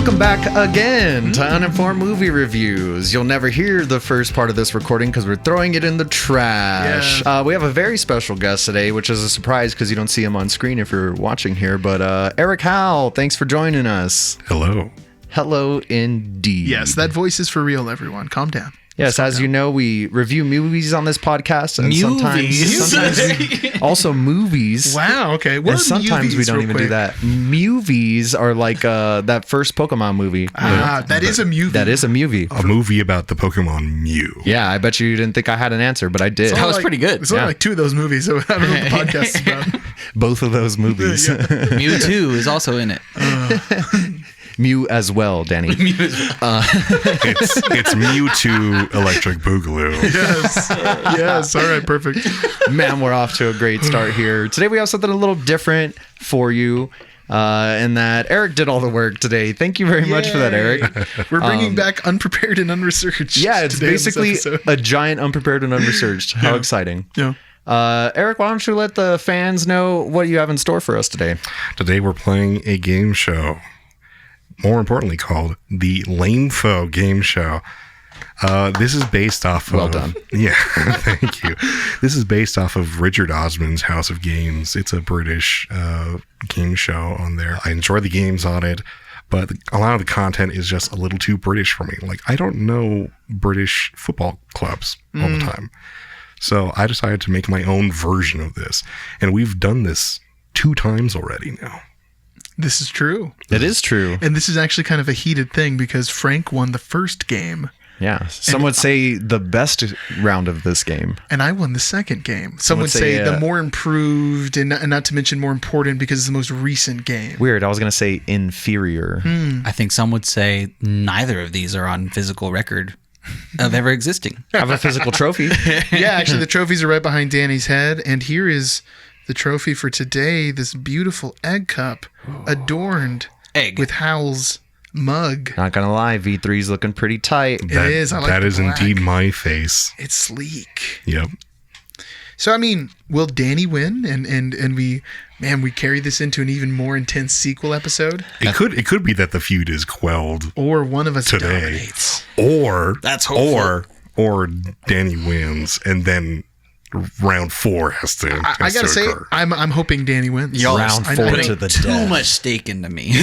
Welcome back again to Uninformed Movie Reviews. You'll never hear the first part of this recording because we're throwing it in the trash. Yeah. We have a very special guest today, which is a surprise because you don't see him on screen if you're watching here. But Eric Howell, thanks for joining us. Hello. Hello indeed. Yes, that voice is for real, everyone. Calm down. Yes, as you know, we review movies on this podcast, and sometimes also movies. Wow, okay. What and sometimes we don't even do that. Movies are like that first Pokemon movie. That is a movie. That is a movie. A movie about the Pokemon Mew. Yeah, I bet you didn't think I had an answer, but I did. That was pretty good. There's only like two of those movies, so I don't know what the podcast is about. Both of those movies. Mewtwo is also in it. Mew as well, Danny. Mew as well. It's Mewtwo Electric Boogaloo. Yes. Yes. All right. Perfect. Man, we're off to a great start here. Today we have something a little different for you. And that Eric did all the work today. Thank you very much for that, Eric. We're bringing back unprepared and unresearched. Yeah, it's basically a giant unprepared and unresearched. How exciting. Yeah. Eric, why don't you let the fans know what you have in store for us today? Today we're playing a game show. More importantly, called the Faux game show. This is based off of... Well done. Yeah, thank you. This is based off of Richard Osman's House of Games. It's a British game show on there. I enjoy the games on it, but a lot of the content is just a little too British for me. Like, I don't know British football clubs all the time. So I decided to make my own version of this. And we've done this 2 times already now. This is true. It is true. And this is actually kind of a heated thing because Frank won the first game. Yeah. Some would say the best round of this game. And I won the second game. Some would say the more improved and not to mention more important because it's the most recent game. Weird. I was going to say inferior. I think some would say neither of these are on physical record of ever existing. I have a physical trophy. Yeah, actually the trophies are right behind Danny's head. And here is the trophy for today, this beautiful egg cup adorned with Howell's mug. Not gonna lie, V3's looking pretty tight. It is. I like that the is black. indeed my face. It's sleek. Yep. So I mean, will Danny win? And we carry this into an even more intense sequel episode? It could be that the feud is quelled Or one of us today. dominates. Or That's hopeful. Or Danny wins and then round 4 has to I gotta say, occur. I'm hoping Danny wins. Y'all Round are 4 putting to the too death. much stake into me.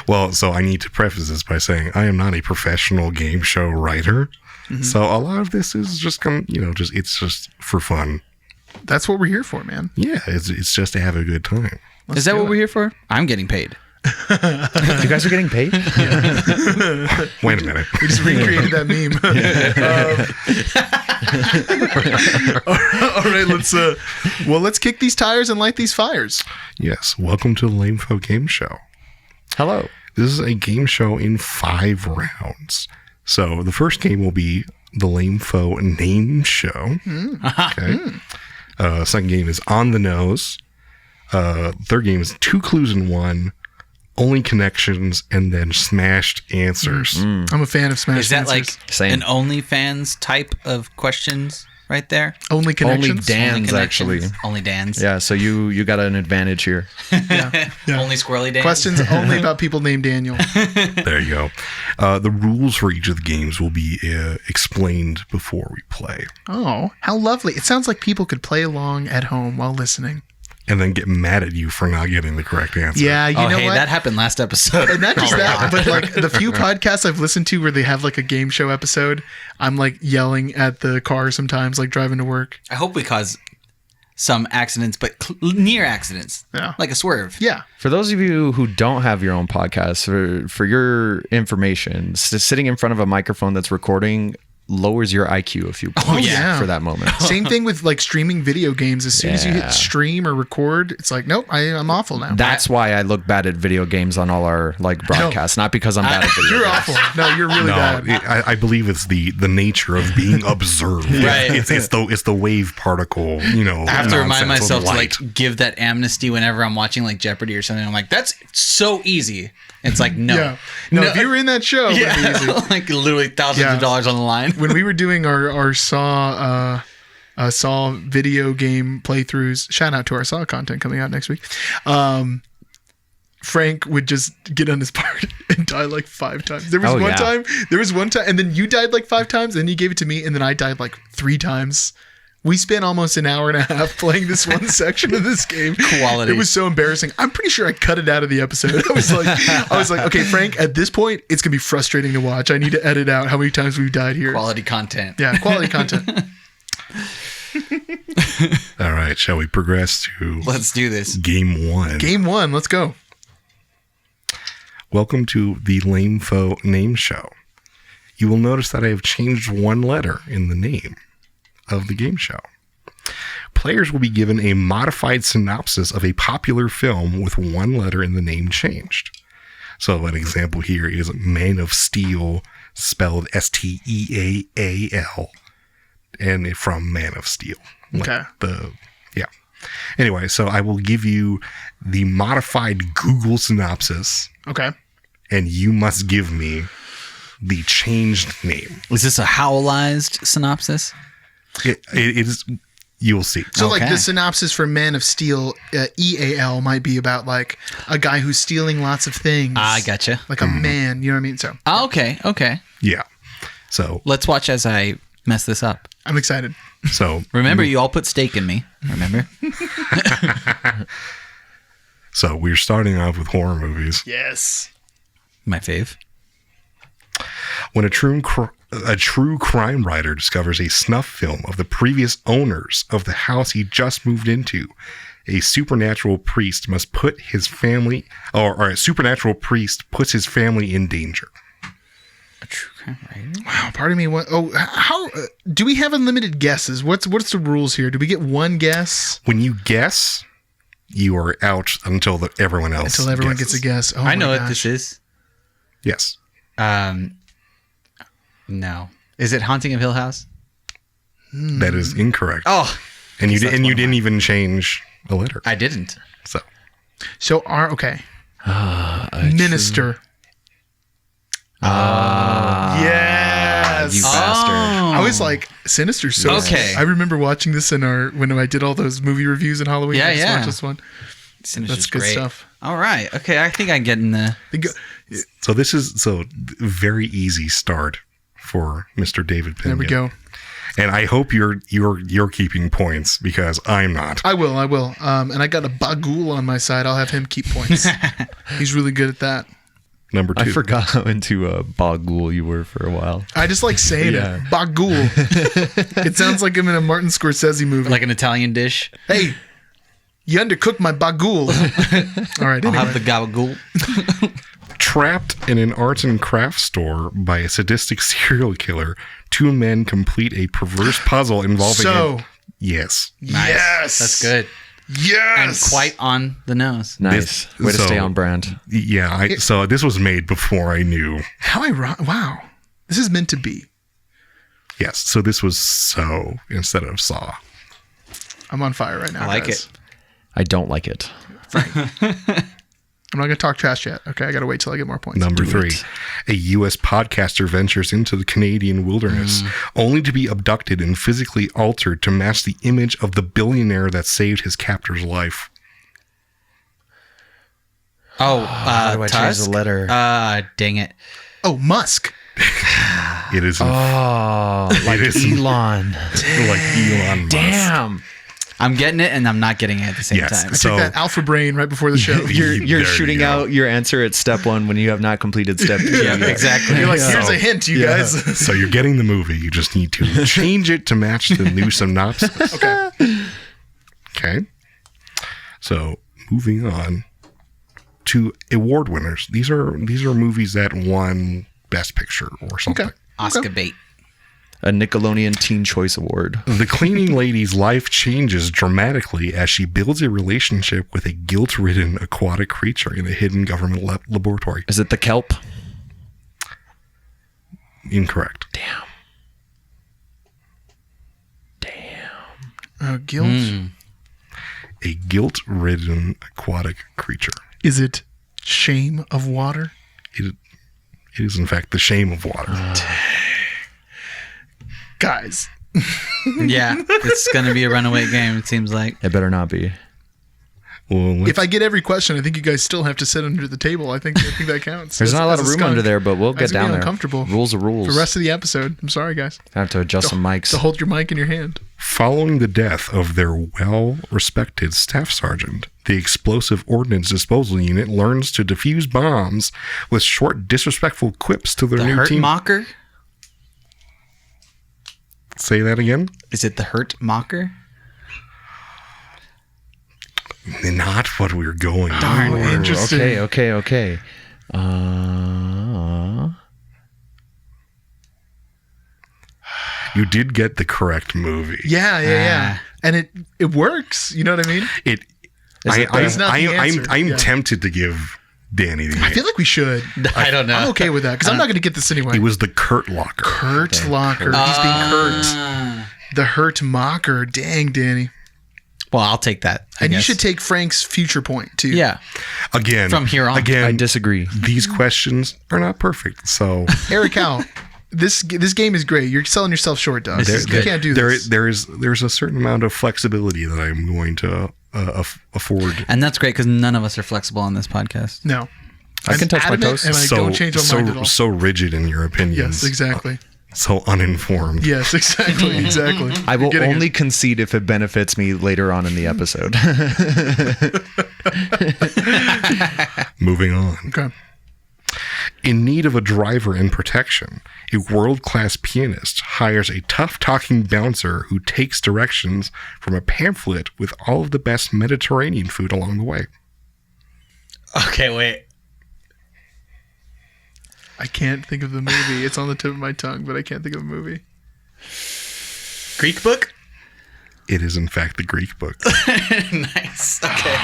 Well, so I need to preface this by saying I am not a professional game show writer. So a lot of this is just it's just for fun. That's what we're here for, man. Yeah, it's just to have a good time. Is that what we're here for? I'm getting paid. You guys are getting paid? Wait a minute. We just recreated that meme. All right, let's kick these tires and light these fires. Yes, welcome to the Faux game show. Hello. This is a game show in 5 rounds. So the first game will be the Faux name show. Okay. Second game is on the nose. Third game is 2 clues in 1. Only connections, and then smashed answers. I'm a fan of Smash. Is that Answers. like Same. an OnlyFans type of questions right there? Only connections? Dan. Actually. Only Dan's. Yeah, so you got an advantage here. Yeah. Only Squirrely Dan. Questions only about people named Daniel. There you go. The rules for each of the games will be explained before we play. Oh, how lovely. It sounds like people could play along at home while listening. And then get mad at you for not getting the correct answer. Yeah, you know what? That happened last episode. And not just that, but like the few podcasts I've listened to where they have like a game show episode, I'm like yelling at the car sometimes, like driving to work. I hope we cause some accidents, but near accidents. Yeah. Like a swerve. Yeah. For those of you who don't have your own podcast, for your information, sitting in front of a microphone that's recording lowers your IQ a few points yeah. for that moment. Same thing with like streaming video games. As soon as you Yeah. hit stream or record, it's like, nope, I'm awful now. That's why I look bad at video games on all our like broadcasts, not because I'm bad at video You're games. awful. No, you're really bad. I believe it's the nature of being observed. Right. It's the wave particle, I have to remind nonsense myself of to light. like give that amnesty whenever I'm watching like Jeopardy or something. I'm like, that's so easy. It's like, no. Yeah. No, if you were in that show, it would be easy. Like literally thousands Yeah. of dollars on the line. When we were doing our Saw video game playthroughs, shout out to our Saw content coming out next week. Frank would just get on his part and die like 5 times. There was one time, and then you died like 5 times, and then you gave it to me, and then I died like 3 times. We spent almost an hour and a half playing this one section of this game. Quality. It was so embarrassing. I'm pretty sure I cut it out of the episode. I was like, okay, Frank, at this point, it's going to be frustrating to watch. I need to edit out how many times we've died here. Quality content. Yeah, quality content. All right, shall we progress to Let's do this. Game 1? Game 1, let's go. Welcome to the Lame Faux name show. You will notice that I have changed one letter in the name of the game show. Players will be given a modified synopsis of a popular film with one letter in the name changed. So an example here is Man of Steel, spelled Steal, and from Man of Steel. Okay. Anyway, so I will give you the modified Google synopsis. Okay. And you must give me the changed name. Is this a Howellized synopsis? It is. You will see. So, like the synopsis for Man of Steel, EAL might be about like a guy who's stealing lots of things. I gotcha. Like a man, you know what I mean? So. Okay. Yeah. So let's watch as I mess this up. I'm excited. So remember, you all put stake in me. Remember? So we're starting off with horror movies. Yes. My fave. When a true crime writer discovers a snuff film of the previous owners of the house he just moved into, a supernatural priest must put his family, or a supernatural priest puts his family in danger. A true crime writer? Wow, pardon me. What? Oh, how do we have unlimited guesses? What's the rules here? Do we get one guess? When you guess, you are out until everyone else. Until everyone guesses. gets a guess. Oh, I know what this is. Yes. No. Is it Haunting of Hill House? That is incorrect. Oh, and you didn't even change a letter. I didn't. So Minister. Yes. You bastard. I was like, Sinister. So Okay. I remember watching this when I did all those movie reviews in Halloween. Yeah, I just yeah. watched this one. Sinister's That's good great. stuff. All right. Okay. I think I get in the. So this is very easy start for Mr. David Pinion. There we go. And I hope you're keeping points because I'm not. I will. And I got a Bagul on my side. I'll have him keep points. He's really good at that. Number 2. I forgot how into Bagul you were for a while. I just like saying it. Bagul. It sounds like I'm in a Martin Scorsese movie. Like an Italian dish. Hey, you undercooked my Bagul. All right. I'll Anyway. have the gabagool. Trapped in an arts and crafts store by a sadistic serial killer, 2 men complete a perverse puzzle involving Yes. Nice. Yes. That's good. Yes. And quite on the nose. Nice. Way to stay on brand. Yeah. So this was made before I knew. How ironic. Wow. This is meant to be. Yes. So this was So instead of Saw. I'm on fire right now. I like guys. it. I don't like it. I'm not going to talk trash yet. Okay. I got to wait till I get more points. Number Do 3, it. a U.S. podcaster ventures into the Canadian wilderness only to be abducted and physically altered to match the image of the billionaire that saved his captor's life. Oh, How do I change Tusk? the letter? Dang it. Oh, Musk. It is Like Elon. like Elon Musk. Damn. I'm getting it and I'm not getting it at the same Yes. time. I took that alpha brain right before the show. You're There you shooting go. out your answer at step 1 when you have not completed step 2. Yeah, exactly. You're like, Yeah. here's a hint, you guys. So you're getting the movie. You just need to change it to match the new synopsis. Okay. So moving on to award winners. These are movies that won Best Picture or something. Okay. Oscar bait. A Nickelodeon Teen Choice Award. The cleaning lady's life changes dramatically as she builds a relationship with a guilt-ridden aquatic creature in a hidden government laboratory. Is it The Kelp? Incorrect. Guilt. A guilt-ridden aquatic creature. Is it Shame of Water? It is, in fact, the shame of water. Guys. Yeah, it's going to be a runaway game, it seems like. It better not be. Well, If I get every question, I think you guys still have to sit under the table. I think that counts. There's not a lot of room skunk. under there, but we'll get That's gonna down be there. uncomfortable. Rules are rules. For the rest of the episode. I'm sorry, guys. I have to adjust some mics. To hold your mic in your hand. following the death of their well-respected staff sergeant, the explosive ordnance disposal unit learns to defuse bombs with short, disrespectful quips to their The new Hurt team. Mocker? Say that again? Is it the Hurt Mocker? Not what we're going Darn. for. Interesting. Okay. You did get the correct movie. Yeah. And it works. You know what I mean? It's not the answer. I'm Yeah. tempted to give Danny the I feel like we should. I don't know. I'm okay with that because I'm not going to get this anyway. It was the Kurt Locker. Kurt Locker. He's being Kurt. The Hurt Mocker. Dang, Danny. Well, I'll take that. I And you guess. should take Frank's future point too. Yeah. Again. From here on. Again, I disagree. these questions are not perfect. So Eric Howell. This game is great. You're selling yourself short, dog. This is You good. can't do this. there's a certain amount of flexibility that I'm going to afford. And that's great because none of us are flexible on this podcast. No. I can touch my adamant, toes. And I don't change my mind at all. So rigid in your opinions. Yes, exactly. So uninformed. Yes, exactly. I will Getting only it. concede if it benefits me later on in the episode. Moving on. Okay. In need of a driver and protection, a world-class pianist hires a tough-talking bouncer who takes directions from a pamphlet with all of the best Mediterranean food along the way. Okay, wait. I can't think of the movie. It's on the tip of my tongue, but I can't think of a movie. Greek book? It is, in fact, the Greek book. Nice. Okay.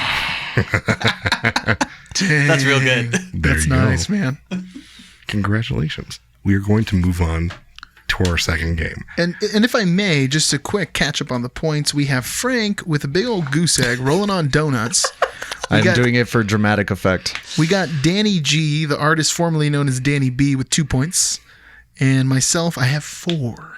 Dang. That's real good. There That's you nice, go. man. Congratulations. We are going to move on to our second game. And if I may, just a quick catch up on the points. We have Frank with a big old goose egg rolling on donuts. I'm doing it for dramatic effect. We got Danny G, the artist formerly known as Danny B, with 2 points. And myself, I have 4.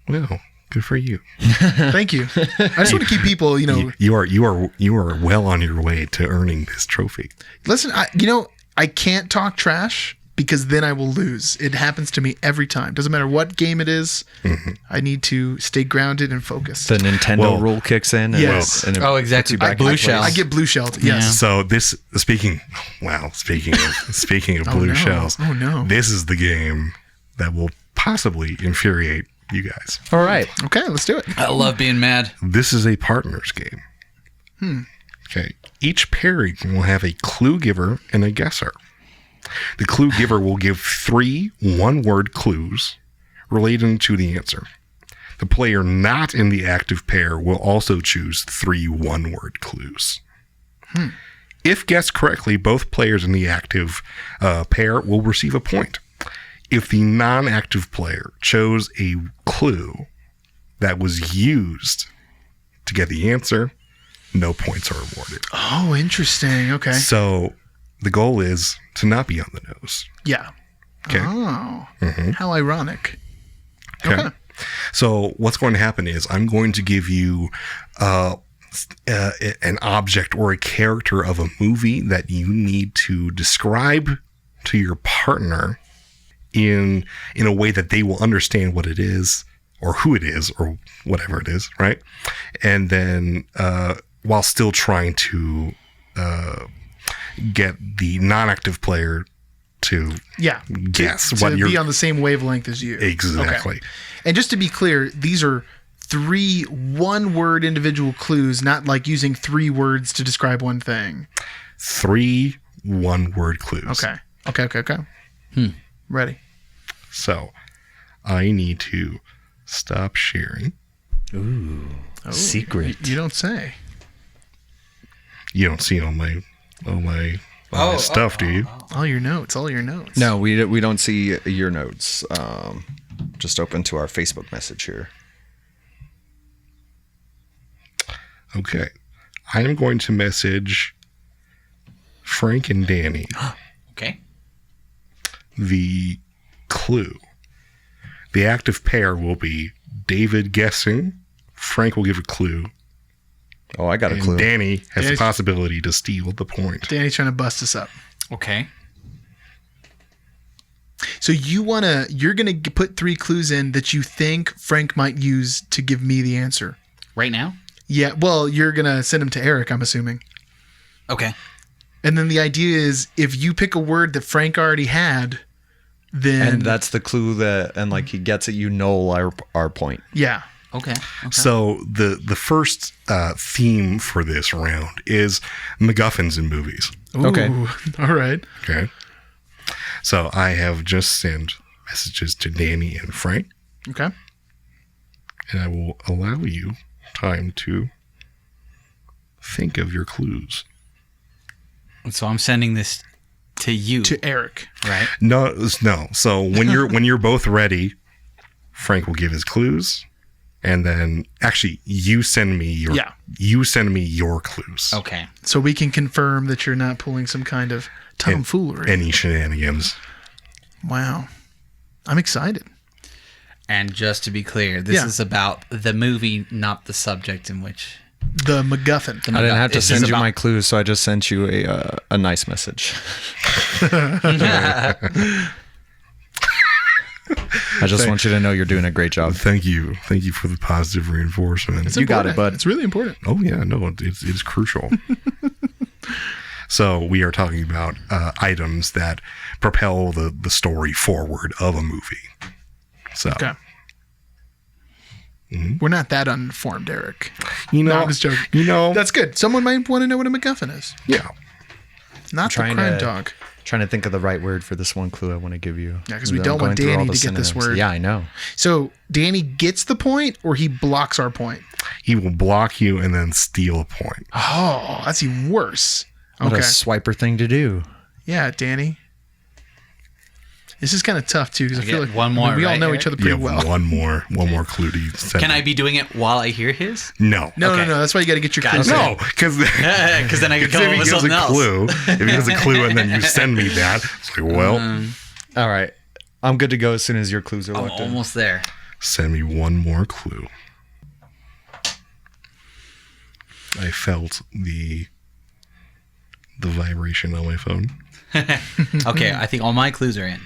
Well, good for you. Thank you. I just want to keep people, You are well on your way to earning this trophy. listen, I can't talk trash because then I will lose. It happens to me every time. Doesn't matter what game it is. I need to stay grounded and focused. The Nintendo Well, rule kicks in. Yes. And it Oh, exactly. puts you back Blue in place. shell. I get blue shelled. Yes. Yeah. So this speaking of blue no. shells. Oh, no. This is the game that will possibly infuriate you guys. All right. Okay, let's do it. I love being mad. This is a partners game. Okay. Each pairing will have a clue giver and a guesser. The clue giver will give 3 one-word clues relating to the answer. The player not in the active pair will also choose 3 one-word clues. If guessed correctly, both players in the active pair will receive a point. If the non-active player chose a clue that was used to get the answer, no points are awarded. Oh, interesting. Okay. So the goal is to not be on the nose. Yeah. Okay. Oh, how ironic. Okay. So what's going to happen is I'm going to give you an object or a character of a movie that you need to describe to your partner in a way that they will understand what it is or who it is or whatever it is, right? And then while still trying to get the non-active player to Yeah. guess to what you're be on the same wavelength as you. exactly. Okay. And just to be clear, these are 3 one-word individual clues, not like using 3 words to describe one thing. 3 one-word clues. Okay. Ready. So I need to stop sharing. Secret. You don't say. You don't see all my stuff, do you? All your notes. No, we don't see your notes. Just open to our Facebook message here. Okay. I am going to message Frank and Danny Okay. the clue. The active pair will be David guessing. Frank will give a clue. Oh, I got a And clue. Danny has Danny's- the possibility to steal the point. Danny's trying to bust us up. Okay. So you're gonna put 3 clues in that you think Frank might use to give me the answer. Right now? Yeah, well, you're gonna send them to Eric, I'm assuming. Okay. And then the idea is if you pick a word that Frank already had, then And that's the clue and like he gets it, our point. yeah. Okay. So the first theme for this round is MacGuffins in movies. Ooh, Okay. all right. Okay. So I have just sent messages to Danny and Frank, Okay. and I will allow you time to think of your clues. So I'm sending this to you, To Eric. right? No. So when you're both ready, Frank will give his clues, and then actually you send me your clues. Okay. So we can confirm that you're not pulling some kind of tomfoolery. Any shenanigans. Wow. I'm excited. And just to be clear, this is about the movie, not the subject in which. The MacGuffin. I didn't have to This send is you about- my clues, so I just sent you a nice message. I just want you to know you're doing a great job. Thank you for the positive reinforcement. It's You got it, important. bud. It's really important. Oh yeah, no, it's crucial. So we are talking about items that propel the story forward of a movie. So Okay. We're not that uninformed, Eric. you know, No, I'm just joking. That's good. Someone might want to know what a MacGuffin is. yeah. Not the Trying crime to- dog. Trying to think of the right word for this one clue I want to give you. Yeah, 'cause we I'm don't want going through all Danny the to get this synonyms. word. Yeah, I know. So Danny gets the point or he blocks our point? He will block you and then steal a point. Oh, that's even worse. What Okay. a swiper thing to do. Yeah, Danny. This is kind of tough too because I I feel get like one more, we all right, know Eric? each other You pretty have well. one more clue to send. Can I be doing it while I hear his? No. No, Okay. no. That's why you got to get your Got clues. it. No, because Because then I can come up if he with gives something a else. clue, if he gives a clue and then you send me that, it's like, well, All right. I'm good to go as soon as your clues are I'm locked in. almost there. send me one more clue. I felt the vibration on my phone. Okay, I think all my clues are in.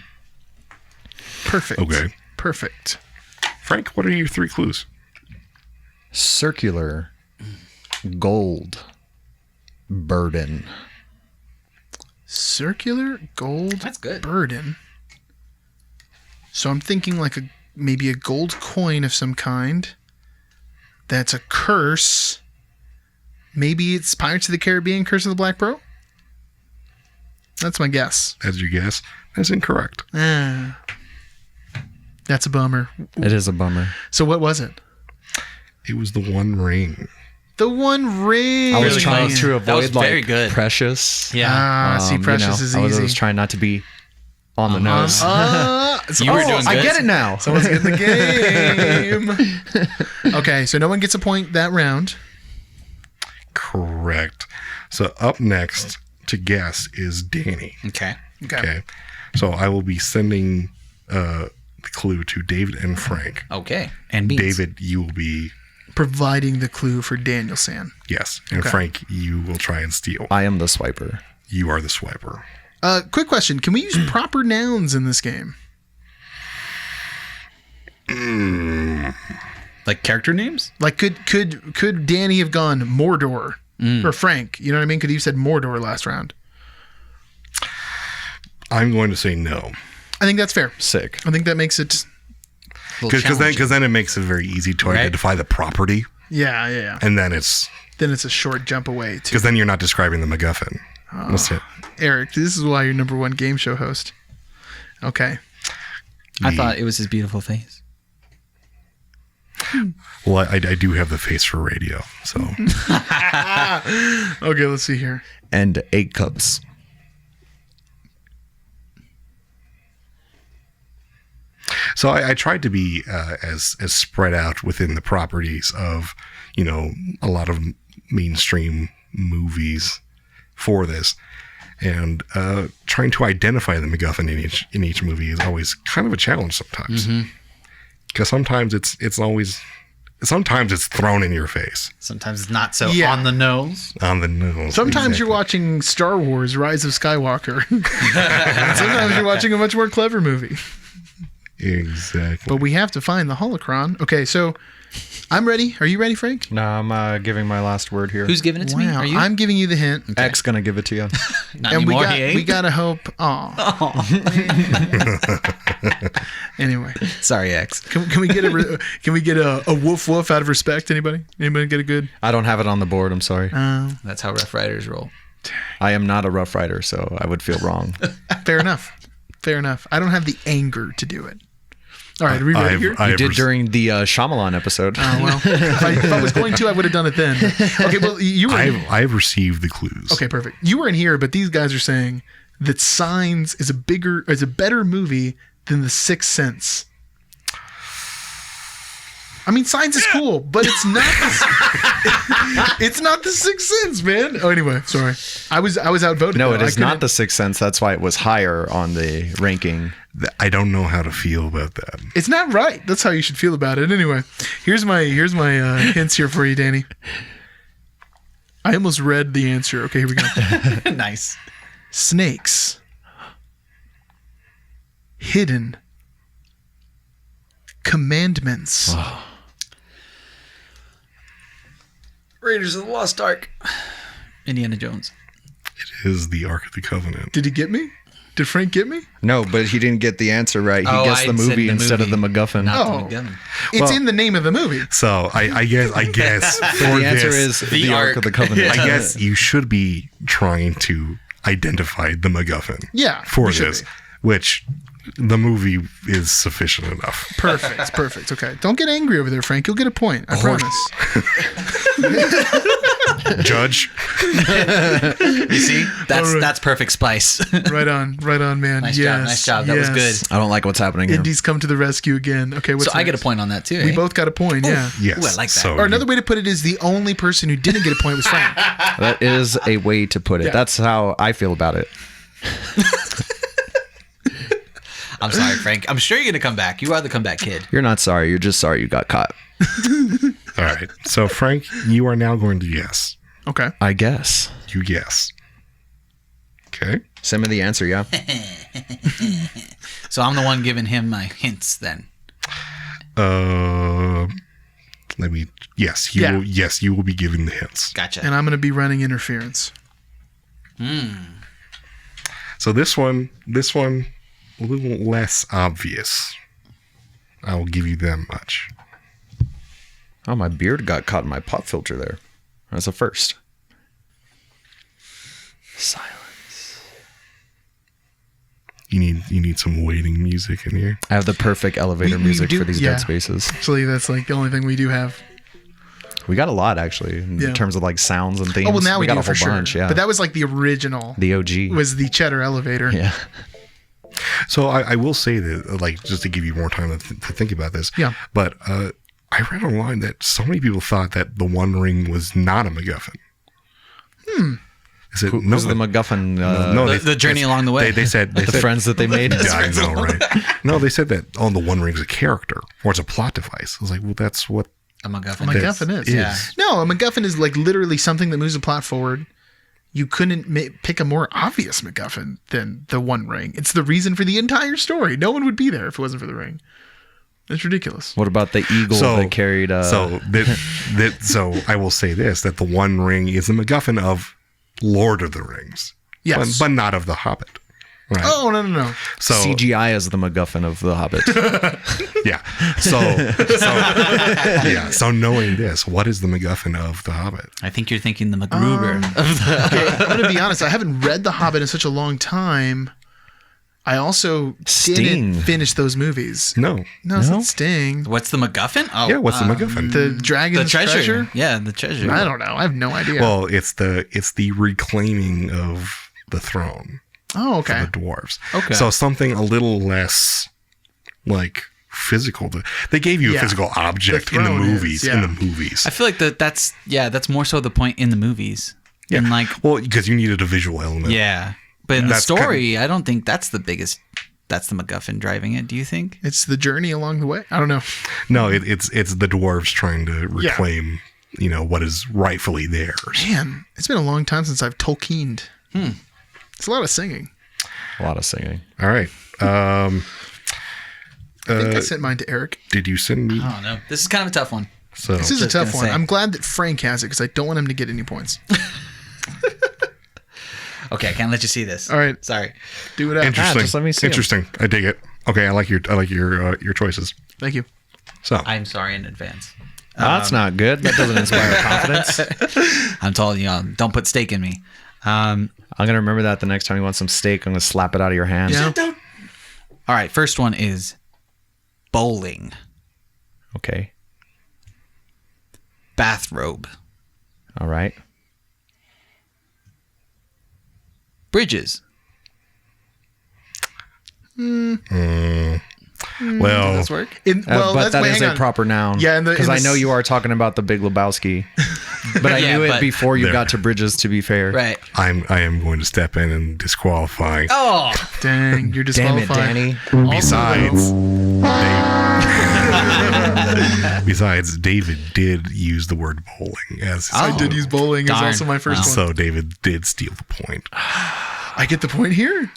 Perfect. Okay. Perfect. Frank, what are your 3 clues? Circular. Gold. Burden. Circular gold That's good. burden. So I'm thinking like maybe a gold coin of some kind. That's a curse. Maybe it's Pirates of the Caribbean, Curse of the Black Pearl. That's my guess. As your guess, that's incorrect. Ah, that's a bummer. It is a bummer. So what was it? It was the One Ring. The One Ring. I was Really trying close. to That was avoid very like good. Precious. Yeah. Ah, see, Precious is I was easy. trying not to be on the nose. You were doing I good. get it now. Someone's getting the game. Okay, so no one gets a point that round. Correct. So up next to guess is Danny. Okay. Okay. So I will be sending the clue to David and Frank. Okay. And beans. David, you will be, Providing the clue for Daniel San. yes. And Okay. Frank, you will try and steal. I am the swiper. You are the swiper. Quick question: can we use proper nouns in this game? Like character names? Like, could Danny have gone Mordor or Frank? You know what I mean? Could he have said Mordor last round? I'm going to say no. I think that's fair. Sick. I think that makes it. Because then it makes it very easy to Right. identify the property. Yeah. And then it's, Then it's a short jump away. because then you're not describing the MacGuffin. That's it. Eric, this is why you're number one game show host. Okay. I thought it was his beautiful face. Well, I do have the face for radio. So Okay, let's see here. And 8 cups. So I tried to be as spread out within the properties of, a lot of mainstream movies for this, and trying to identify the MacGuffin in each movie is always kind of a challenge sometimes, because sometimes it's always Sometimes it's thrown in your face. Sometimes it's not so Yeah. on the nose. On the nose. Sometimes you're exactly. watching Star Wars: Rise of Skywalker. Sometimes you're watching a much more clever movie. Exactly. But we have to find the holocron. Okay, so I'm ready. Are you ready, Frank? No, I'm giving my last word here. Who's giving it to me? Wow, Are you? I'm giving you the hint. X gonna give it to you? Not And anymore. he ain't. we gotta hope. Oh. Anyway, Sorry, X. can we get a woof woof out of respect? Anybody get a good? I don't have it on the board. I'm sorry. That's how Rough Riders roll. I am not a Rough Rider, so I would feel wrong. Fair enough. Fair enough. I don't have the anger to do it. All right, are we ready here? You did during the Shyamalan episode. Oh, well, if I was going to, I would have done it then. Okay, well, you were. I've received the clues. Okay, perfect. You were in here, but these guys are saying that Signs is a better movie than The Sixth Sense. I mean, Signs is cool, but it's not. It's not The Sixth Sense, man. Oh, anyway, sorry. I was outvoted. No, though. it is not The Sixth Sense. That's why it was higher on the ranking. I don't know how to feel about that. It's not right. That's how you should feel about it. Anyway, here's my hints here for you, Danny. I almost read the answer. Okay, here we go. Nice. Snakes. Hidden. Commandments. Raiders of the Lost Ark. Indiana Jones. It is the Ark of the Covenant. Did he get me? Did Frank get me? No, but he didn't get the answer right. He Oh, guessed I the said movie the instead of the movie, MacGuffin. Not Oh. the McGovern. It's in the name of the movie. So I guess for The answer this, is the Ark of the Covenant. I guess you should be trying to identify the MacGuffin. Yeah, For we should this, be. which the movie is sufficient enough. Perfect. Perfect. Okay. Don't get angry over there, Frank. You'll get a point. I promise. Judge, You see? That's All right. that's perfect spice. Right on, man. Nice yes, job, nice job. That was good. I don't like what's happening here. Indies come to the rescue again. Okay, what's So I get a next? point on that too. We eh? both got a point, yeah. yes. Ooh, I like that. So Or another way to put it is the only person who didn't get a point was Frank. That is a way to put it. Yeah. That's how I feel about it. I'm sorry, Frank. I'm sure you're gonna come back. You are the comeback kid. You're not sorry. You're just sorry you got caught. all right. So Frank, you are now going to guess. Okay. I guess. You guess. Okay. Send me the answer, yeah? So I'm the one giving him my hints then. Let me. Yes, you Yeah. will. Yes, you will be giving the hints. Gotcha. And I'm going to be running interference. So this one, a little less obvious. I will give you that much. Oh, my beard got caught in my pop filter there. That's a first. Silence. You need some waiting music in here. I have the perfect elevator We music do- for these yeah. dead spaces. Actually, that's like the only thing we do have. We got a lot, actually, in Yeah. terms of like sounds and themes. Oh, well, now we got do a whole for sure. bunch, yeah. But that was like the original. the OG. Was the Cheddar elevator. yeah. So I will say that, like, just to give you more time to think about this. Yeah. But I read online that so many people thought that the One Ring was not a MacGuffin. Is it Who's the MacGuffin? no, the journey along the way. They said the friends that they made? Yeah, I know, right? No, they said that the One Ring's a character or it's a plot device. I was like, well, that's what A MacGuffin. A MacGuffin is. Yeah. No, a MacGuffin is like literally something that moves the plot forward. You couldn't pick a more obvious MacGuffin than the One Ring. It's the reason for the entire story. No one would be there if it wasn't for the ring. It's ridiculous. What about the eagle that carried? So I will say this: that the One Ring is the MacGuffin of Lord of the Rings, Yes. but not of the Hobbit. Right. Oh, no. So CGI is the MacGuffin of the Hobbit. yeah. So knowing this, what is the MacGuffin of the Hobbit? I think you're thinking the MacGruber. Okay, I'm going to be honest. I haven't read The Hobbit in such a long time. I also Sting. didn't finish those movies. No. No, it's not Sting. What's the MacGuffin? Oh, Yeah. What's the MacGuffin? The the Dragon's treasure. Yeah, the treasure. I don't know. I have no idea. Well, it's the reclaiming of the throne. Oh, okay. The dwarves. Okay. So something a little less like physical. They gave you Yeah. a physical object The in the throne movies. is, yeah. In the movies. I feel like that's more so the point in the movies. Yeah. And like, Well, because you needed a visual element. yeah. But in the That's story, I don't think that's the biggest that's the MacGuffin driving it, do you think? It's the journey along the way. I don't know. No, it's the dwarves trying to reclaim, what is rightfully theirs. Man, it's been a long time since I've Tolkiened. It's a lot of singing. A lot of singing. All right. I think I sent mine to Eric. Did you send me? Oh, no. This is kind of a tough one. So This is a Just tough gonna one. say. I'm glad that Frank has it because I don't want him to get any points. Okay, I can't let you see this. All right. Sorry. Do it out. interesting. just let me see 'em. Interesting. I dig it. Okay, I like your choices. Thank you. So I'm sorry in advance. That's not good. That doesn't inspire confidence. I'm telling you, don't put steak in me. I'm going to remember that the next time you want some steak. I'm going to slap it out of your hand. Yeah. All right, first one is bowling. Okay. Bathrobe. All right. Bridges. well, Does work? Well, but that is hang a on. proper noun. Yeah, because I know you are talking about the Big Lebowski. But I Yeah, knew it but- before you There. got to Bridges, to be fair. Right. I am going to step in and disqualify. Oh, Dang, you're Damn it, disqualified. Danny. Besides, besides, David did use the word bowling as his I did use bowling. It was Darn. also my first so one. David did steal the point. I get the point here.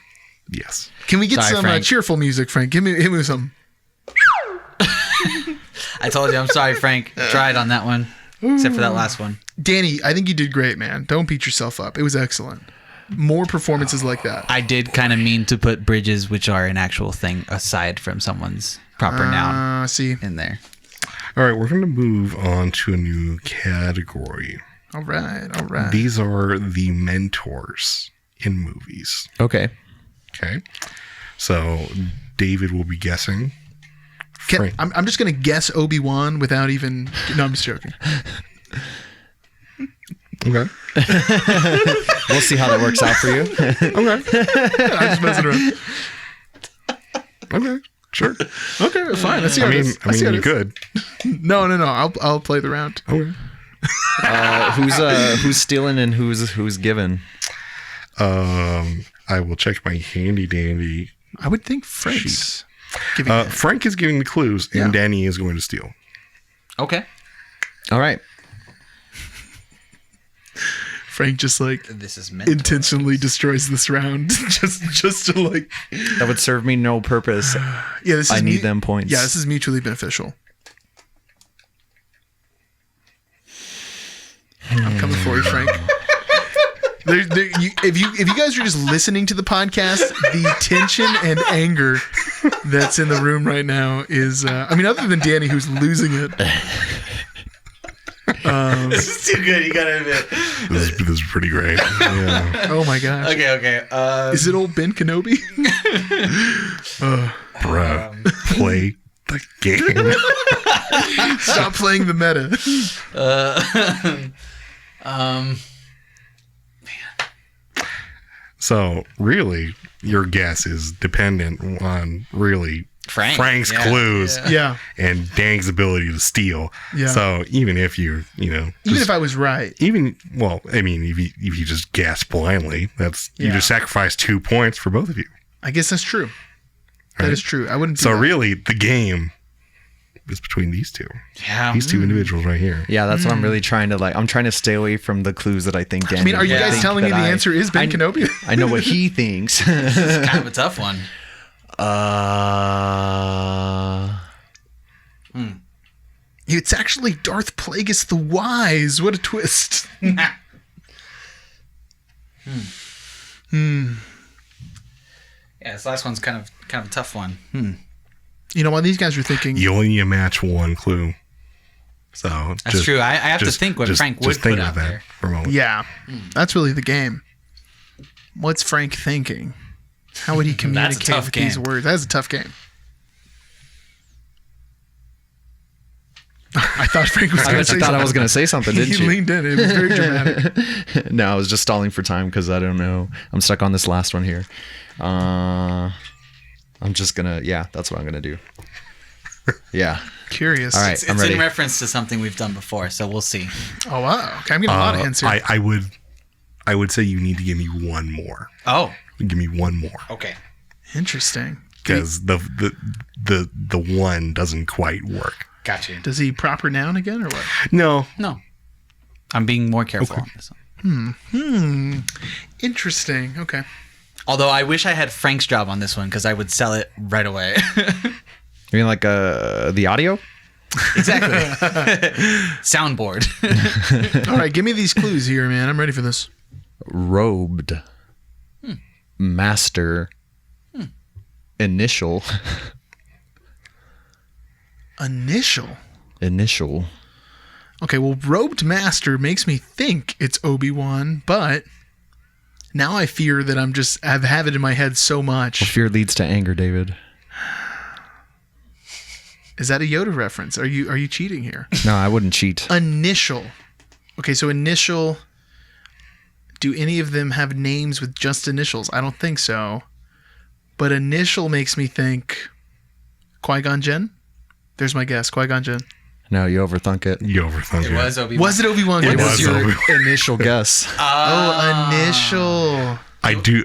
Yes. Can we get Sorry, some Frank. cheerful music, Frank? Hit me some. I told you. I'm sorry, Frank. Tried on that one, except for that last one. Danny, I think you did great, man. Don't beat yourself up. It was excellent. More performances like that. I did kind of mean to put bridges, which are an actual thing, aside from someone's proper noun See. in there. All right, we're going to move on to a new category. All right. All right. These are the mentors in movies. Okay. Okay. So David will be guessing. Frank. I'm just going to guess Obi-Wan without even... No, I'm just joking. Okay. We'll see how that works out for you. Okay. I'm just messing around. Okay. Sure. Okay, fine. Let's see how I it mean, is. Let's see how it you is. could. No. I'll play the round. Okay. Who's stealing and who's given? I will check my handy dandy. I would think Frank's giving it. Frank is giving the clues, and Yeah. Danny is going to steal. Okay. All right. Frank just like This is mentor. intentionally destroys this round just to like. That would serve me no purpose. Yeah, this is I need them points. Yeah, this is mutually beneficial. I'm coming for you, Frank. If you guys are just listening to the podcast, the tension and anger that's in the room right now is, other than Danny who's losing it. This is too good. You gotta admit. This is pretty great. Yeah. Oh my gosh. Okay. Is it old Ben Kenobi? Bruh, play the game. Stop playing the meta. So, really, your guess is dependent on really Frank's Yeah. clues Yeah. and Dang's ability to steal. Yeah. So, even if Even if I was right. if you just guess blindly, you Yeah. just sacrifice 2 points for both of you. I guess that's true. That Right. is true. I wouldn't do So that. really, the game is between these two. Yeah. These two individuals right here. Yeah, that's what I'm really trying to like. I'm trying to stay away from the clues that I think Danny. I mean, are you would guys think telling me that the I- answer is Ben Kenobi? I know what he thinks. It's kind of a tough one. It's actually Darth Plagueis the Wise. What a twist. Yeah, this last one's kind of a tough one. You know, while these guys are thinking, You only need to match one clue. So That's true. I have to think what Frank would think put about out that there. for a moment. yeah, that's really the game. What's Frank thinking? How would he communicate tough with these game. words? That's a tough game. I thought Frank was I going to bet say you thought I was something. going to say something, didn't He you? leaned in. It was very dramatic. No, I was just stalling for time because I don't know. I'm stuck on this last one here. I'm just gonna. Yeah, that's what I'm gonna do. Yeah. Curious. All right. It's I'm ready. in reference to something we've done before, so we'll see. Oh wow. Okay, I'm getting a lot of hints here. I would say you need to give me one more. Oh, Give me one more. okay. Interesting. because the one doesn't quite work. Gotcha. Does he proper noun again or what? No, No. I'm being more careful on this one. Interesting. Okay. Although I wish I had Frank's job on this one because I would sell it right away. You mean like the audio? Exactly. Soundboard. All right, give me these clues here, man. I'm ready for this. Robed. Master. Initial. Initial. Okay, well, robed master makes me think it's Obi-Wan, but now I fear that I've have it in my head so much. Fear leads to anger, David. Is that a Yoda reference? Are you cheating here? No, I wouldn't cheat. Initial. Okay, so initial. Do any of them have names with just initials? I don't think so. But initial makes me think Qui-Gon Jinn? There's my guess. Qui-Gon Jinn. No, you overthunk it. you overthunk It it. was Obi-Wan. Was it Obi-Wan? It What was your Obi-Wan. Initial guess. initial? I do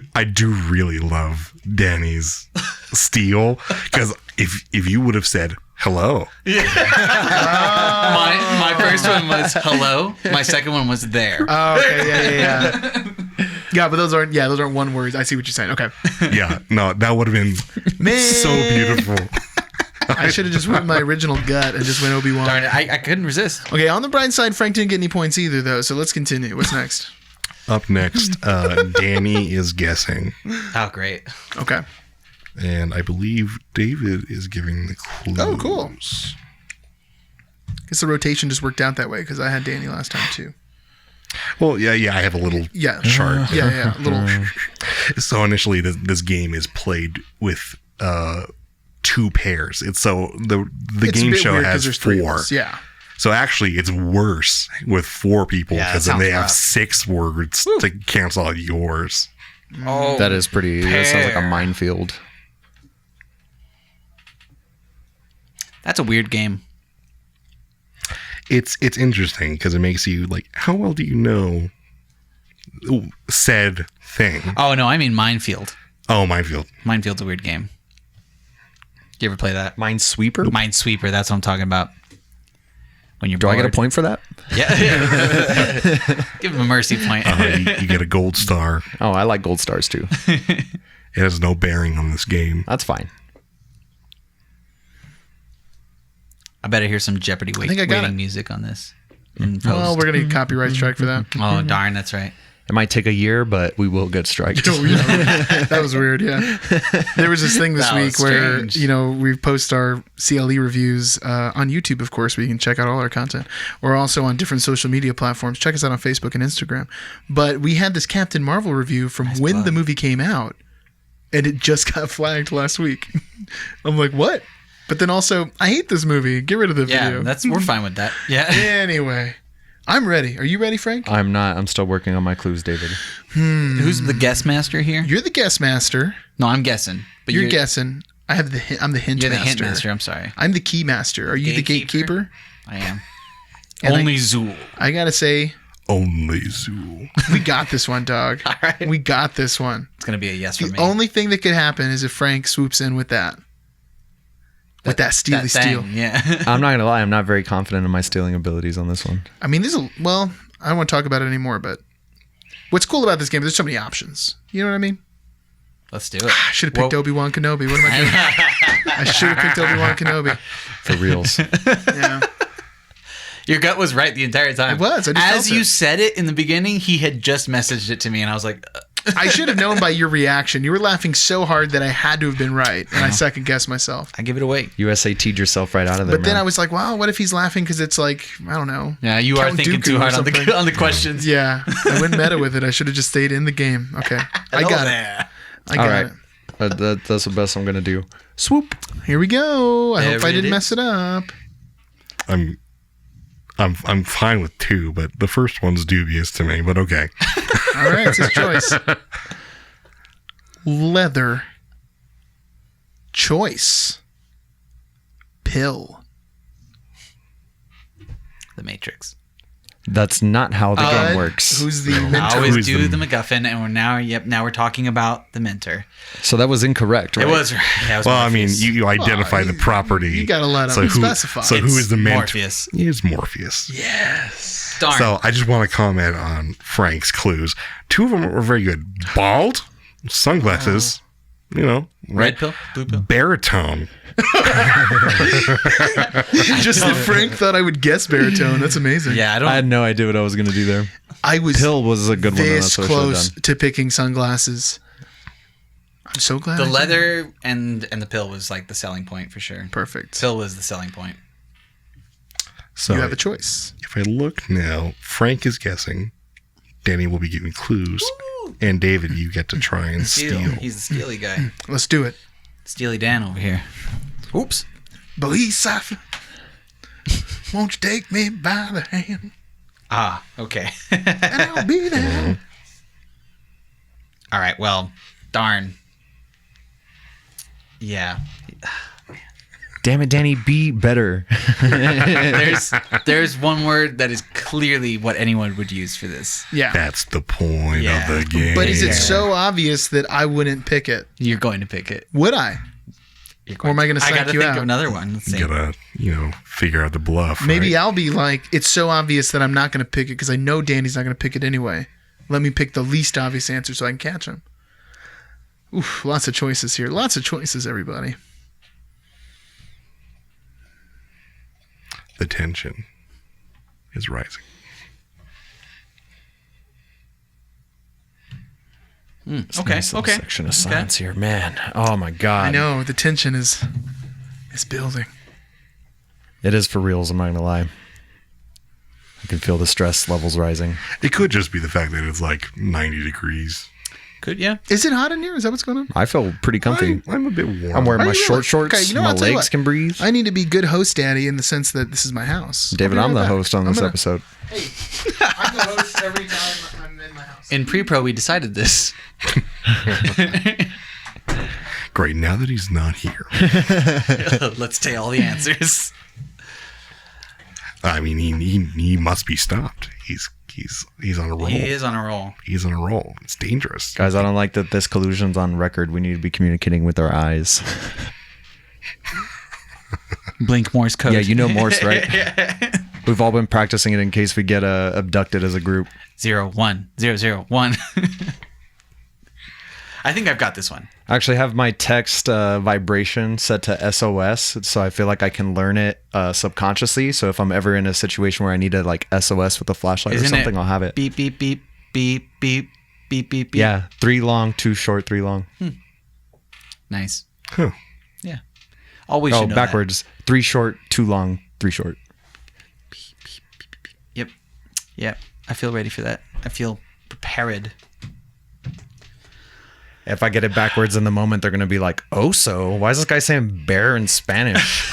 really love Danny's steal because if you would have said hello, My first one was hello. My second one was there. Oh, okay, yeah. Yeah, but those aren't one words. I see what you're saying. Okay. yeah, no, that would have been Man. so beautiful. I should have just went my original gut and just went Obi-Wan. Darn it, I couldn't resist. Okay, on the bright side, Frank didn't get any points either, though, so let's continue. What's next? Up next, Danny is guessing, Oh, great. Okay. and I believe David is giving the clues. Oh, cool. Guess the rotation just worked out that way because I had Danny last time, too. Well, yeah, I have a little Yeah. chart. Yeah. Little. So initially, this game is played with 2 pairs. It's so the It's a game bit show weird 'cause has there's 3 of 4. us. Yeah. So actually, it's worse with 4 people Yeah, that because then they sounds have rough. 6 words to cancel out yours. Oh, That is pretty. That sounds like a Pair. minefield. that's a weird game. It's interesting because it makes you like, how well do you know said thing? Oh, no, I mean Minefield. Oh, Minefield. Minefield's a weird game. You ever play that? Minesweeper? Minesweeper, that's what I'm talking about. When you're Do I get a bored. point for that? Yeah. Give him a mercy point. You get a gold star. Oh, I like gold stars too. It has no bearing on this game. That's fine. I better hear some Jeopardy think I got waiting it. music on this. In post. Well, we're going to get copyright strike for that. Oh, darn, that's right. It might take a year, but we will get striked. That was weird, yeah. There was this thing this That week was where, strange. we post our CLE reviews on YouTube, of course, where you can check out all our content. We're also on different social media platforms. Check us out on Facebook and Instagram. But we had this Captain Marvel review from when plug. the movie came out, and it just got flagged last week. I'm like, what? But then also, I hate this movie. Get rid of the Yeah, video. we're fine with that. Yeah. Anyway, I'm ready. Are you ready, Frank? I'm not. I'm still working on my clues, David. Who's the guest master here? You're the guest master. No, I'm guessing. But You're guessing. I'm the hint You're the master. hint master. I'm sorry. I'm the key master. Are you the Gatekeeper? gatekeeper? I am. And Only Zool. I gotta say, Only Zool. we got this one, dog. All right. We got this one. It's going to be a yes for The me. only thing that could happen is if Frank swoops in with that. With that steely steal. thing, yeah. I'm not gonna lie. I'm not very confident in my stealing abilities on this one. I mean, I don't want to talk about it anymore, but what's cool about this game is there's so many options. You know what I mean? Let's do it. I should have picked Obi-Wan Kenobi. What am I doing? I should have picked Obi-Wan Kenobi. For reals. Yeah. Your gut was right the entire time. It was. I just As felt you it. said it in the beginning, he had just messaged it to me, and I was like, I should have known by your reaction. You were laughing so hard that I had to have been right, and I second guessed myself. I give it away. You SAT'd yourself right out of there. But then man. I was like, wow, what if he's laughing because it's like, I don't know. Yeah, you are Count thinking Dooku too or hard on something. on the questions. Yeah, I went meta with it. I should have just stayed in the game. Okay, I got it. I got all right. it. That's the best I'm gonna do. Swoop. Here we go. I There hope I it didn't is. mess it up. I'm fine with 2, but the first one's dubious to me, but okay. All right, it's his choice. Leather. Choice. Pill. The Matrix. That's not how the game works. Who's the I mentor? always do the MacGuffin, and now we're talking about the mentor. So that was incorrect, right? It was. Yeah, it was Well, I mean, Morpheus. you identify the property. You gotta let him specify. So who It's is the mentor? Morpheus. He is Morpheus. Yes. Darn. So I just want to comment on Frank's clues. 2 of them were very good. Bald, sunglasses, Red pill, blue pill. baritone. Just that Frank thought I would guess baritone. That's amazing. Yeah, I had no idea what I was going to do there. I was Pill was a good one. Though. this That's what I should have close done. to picking sunglasses. I'm so glad. The I did. leather and the pill was like the selling point for sure. Perfect. Pill was the selling point. So You have a choice. if I look now, Frank is guessing. Danny will be giving clues. And David, you get to try and steal. He's the steely guy. Let's do it. Steely Dan over here. Oops. Police officer, won't you take me by the hand Ah, okay. and I'll be there. All right. Well, darn. Yeah. Damn it, Danny, be better. There's one word that is clearly what anyone would use for this. Yeah. That's the point Yeah. of the game. But is it so obvious that I wouldn't pick it? You're going to pick it. Would I? Or am I going to I psych got to you think out? of another one. Let's see. You gotta, figure out the bluff. Maybe right? I'll be like, it's so obvious that I'm not going to pick it because I know Danny's not going to pick it anyway. Let me pick the least obvious answer so I can catch him. Oof, lots of choices here. Lots of choices, everybody. The tension is rising. Okay. Nice little Okay. section of science here, man. Oh my god. I know, the tension is building. It is for reals. I'm not gonna lie. I can feel the stress levels rising. It could just be the fact that it's like 90 degrees. Good. Yeah. Is it hot in here? Is that what's going on? I feel pretty comfy. I'm a bit warm. I'm wearing Are my you short really? shorts. Okay, you know, my I'll tell you legs what. can breathe. I need to be good host daddy in the sense that this is my house. David, I'll I'm be the right back. host on I'm this gonna- episode. I'm the host every time I'm in my house. In pre-pro, we decided this. Great. Now that he's not here, Let's take all the answers. I mean, he must be stopped. He's on a roll. He is on a roll. He's on a roll. It's dangerous. Guys, I don't like that this collusion's on record. We need to be communicating with our eyes. Blink Morse code. Yeah, you know Morse, right? We've all been practicing it in case we get abducted as a group. 0 1 0 0 1. I think I've got this one. I actually have my text vibration set to SOS, so I feel like I can learn it subconsciously. So if I'm ever in a situation where I need to like SOS with a flashlight or something, I'll have it. Beep beep beep beep beep beep beep beep. Yeah, 3 long, 2 short, 3 long. Nice. Huh. Yeah. Always Oh, should know backwards. 3 short, 2 long, 3 short. that. Yep. Yep. I feel ready for that. I feel prepared. If I get it backwards in the moment, they're going to be like, oh, so why is this guy saying bear in Spanish?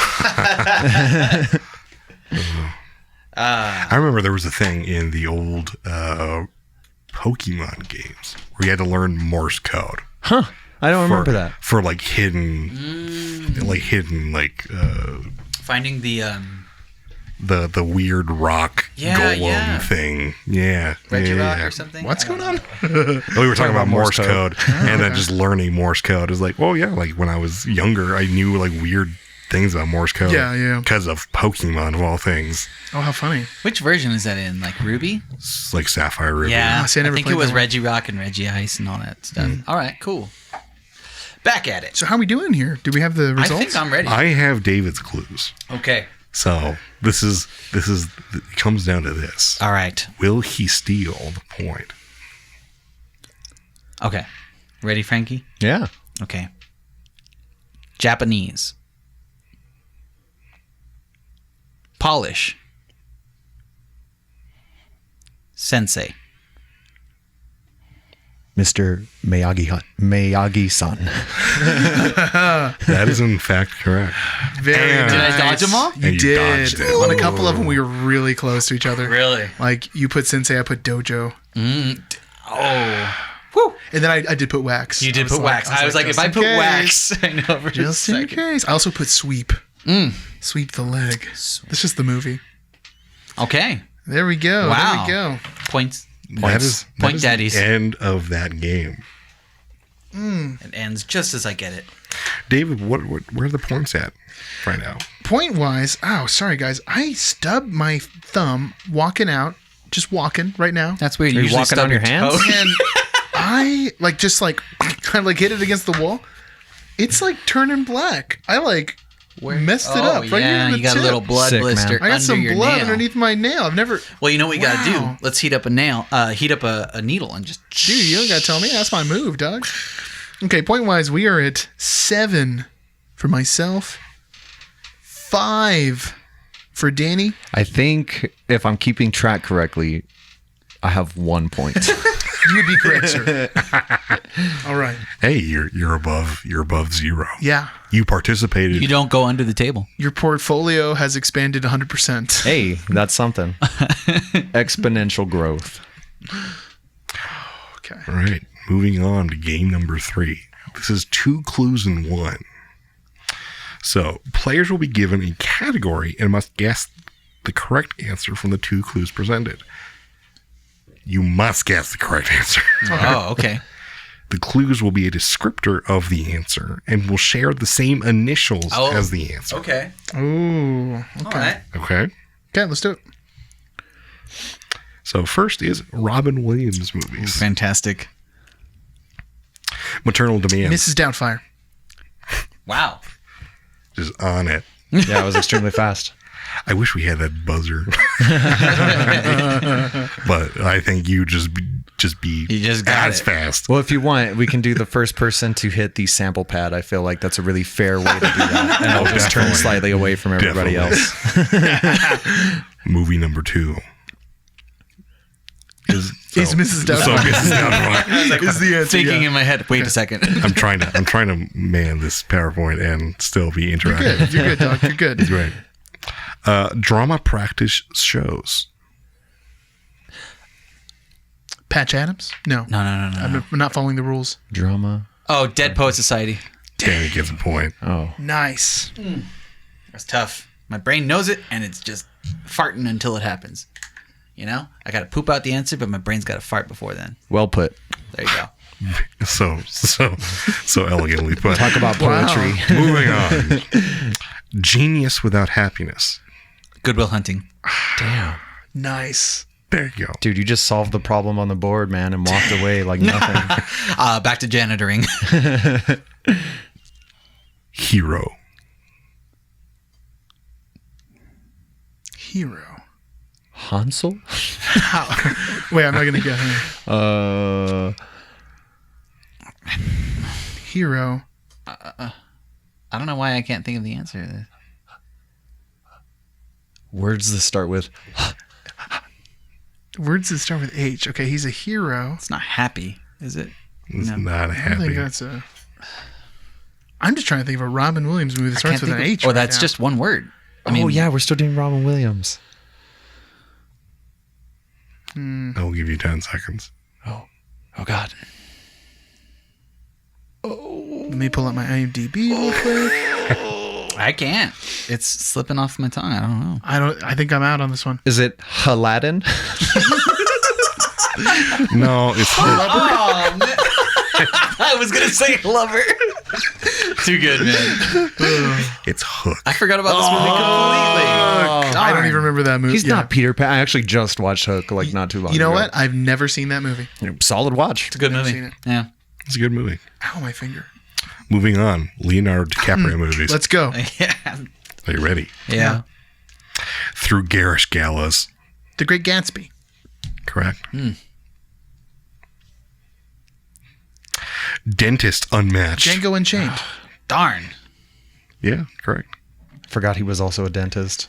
I remember there was a thing in the old Pokemon games where you had to learn Morse code. Huh. I don't remember that. For like hidden, Finding the the weird rock Yeah, golem yeah. thing. Yeah. Regirock yeah. or something. What's going on? We were talking about Morse code, and then just learning Morse code is like, oh yeah, like when I was younger, I knew like weird things about Morse code. Yeah, yeah. Because of Pokemon of all things. Oh, how funny. Which version is that in? Like Ruby? It's like Sapphire Ruby. Yeah. see, I I never think it played was that one. Regirock and Regice and all that stuff. All right, cool. Back at it. So how are we doing here? Do we have the results? I think I'm ready. I have David's clues. Okay. So this is it comes down to this. All right. Will he steal the point? Okay. Ready, Frankie? Yeah. Okay. Japanese. Polish. Sensei. Mr. Miyagi-san. That is in fact correct. Very And- nice. Did I dodge them all? And You you did. dodged it. On a couple of them, we were really close to each other. Really? Like you put Sensei, I put Dojo, Oh. Whew. and then I did put Wax. You did put wax. I was like, if I just put in wax, case. I know for Just a in second. case. I also put Sweep. Sweep the leg. That's just the movie. Okay. There we go. Wow. There we go. Points. That is daddies. the end of that game. It ends just as I get it. David, where are the points at right now? Point wise, sorry guys, I stubbed my thumb walking out, just walking right now, That's weird. Are you usually walking stub on your hands? toe. and I kind of hit it against the wall. It's like turning black. I messed it up right here in the you got tip. a little blood Sick, blister. man. I got under some your blood nail. underneath my nail. I've never. Well, you know what you got to Wow. do? Let's heat up a nail. Heat up a needle and just. Dude, you don't gotta tell me. That's my move, dog. Okay, point wise, we are at 7 for myself, 5 for Danny. I think if I'm keeping track correctly, I have 1 point. You would be correct, sir. All right. Hey, you're above 0. Yeah. You participated. You don't go under the table. Your portfolio has expanded 100%. Hey, that's something. Exponential growth. Okay. All right, moving on to game number 3. This is 2 clues in 1. So, players will be given a category and must guess the correct answer from the 2 clues presented. You must guess the correct answer. Oh, okay. The clues will be a descriptor of the answer and will share the same initials as the answer. Okay. Ooh. All Okay. right. Okay? Okay, let's do it. So, first is Robin Williams movies. Fantastic. Maternal Demand. Mrs. Doubtfire. Wow. Just on it. Yeah, it was extremely fast. I wish we had that buzzer. But I think you just be You just got as it. fast. Well, if you want, we can do the first person to hit the sample pad. I feel like that's a really fair way to do that. And I'll just turn Definitely. slightly away from everybody Definitely. else. Movie number 2 is Is Mrs. Doubtfire. So Mrs. Doubtfire. Is the answer. Thinking yeah. in my head. Wait a second. I'm trying to man this PowerPoint and still be You're interactive. good. You're good, dog. You're good. Right. Drama practice shows. Patch Adams? No. No. I'm not following the rules. Drama. Oh, Dead Poet Society. Danny gets a point. Oh. Nice. That's tough. My brain knows it, and it's just farting until it happens. You know? I got to poop out the answer, but my brain's got to fart before then. Well put. There you go. So elegantly put. Talk about poetry. Moving on. Genius without happiness. Goodwill Hunting. Damn. Nice. There you go. Dude, you just solved the problem on the board, man, and walked away like nothing. Back to janitoring. Hero. Hero. Hansel? Wait, I'm not going to get him. Hero. I don't know why I can't think of the answer. Words that start with Words that start with H. Okay, he's a hero. It's not happy, is it? It's No. not I don't think happy. that's a... I'm just trying to think of a Robin Williams movie that I starts can't with an think of- H. Or right that's now. just one word. oh yeah, we're still doing Robin Williams. I will give you 10 seconds. Oh God. Let me pull up my IMDb real quick. I can't. It's slipping off my tongue. I don't know. I think I'm out on this one. Is it Aladdin? No, it's Oh, man. I was going to say Lover. Too good, man. it's Hook. I forgot about this movie completely. I don't even remember that movie. He's Yeah. not Peter Pan. I actually just watched Hook like not too long You know ago. what? I've never seen that movie. Solid watch. It's a good Never movie. seen it. Yeah. It's a good movie. Ow, my finger. Moving on. Leonardo DiCaprio movies. Let's go. Yeah. Are you ready? Yeah. Through Garish Galas. The Great Gatsby. Correct. Dentist Unmatched. Django Unchained. Darn. Yeah, correct. Forgot he was also a dentist.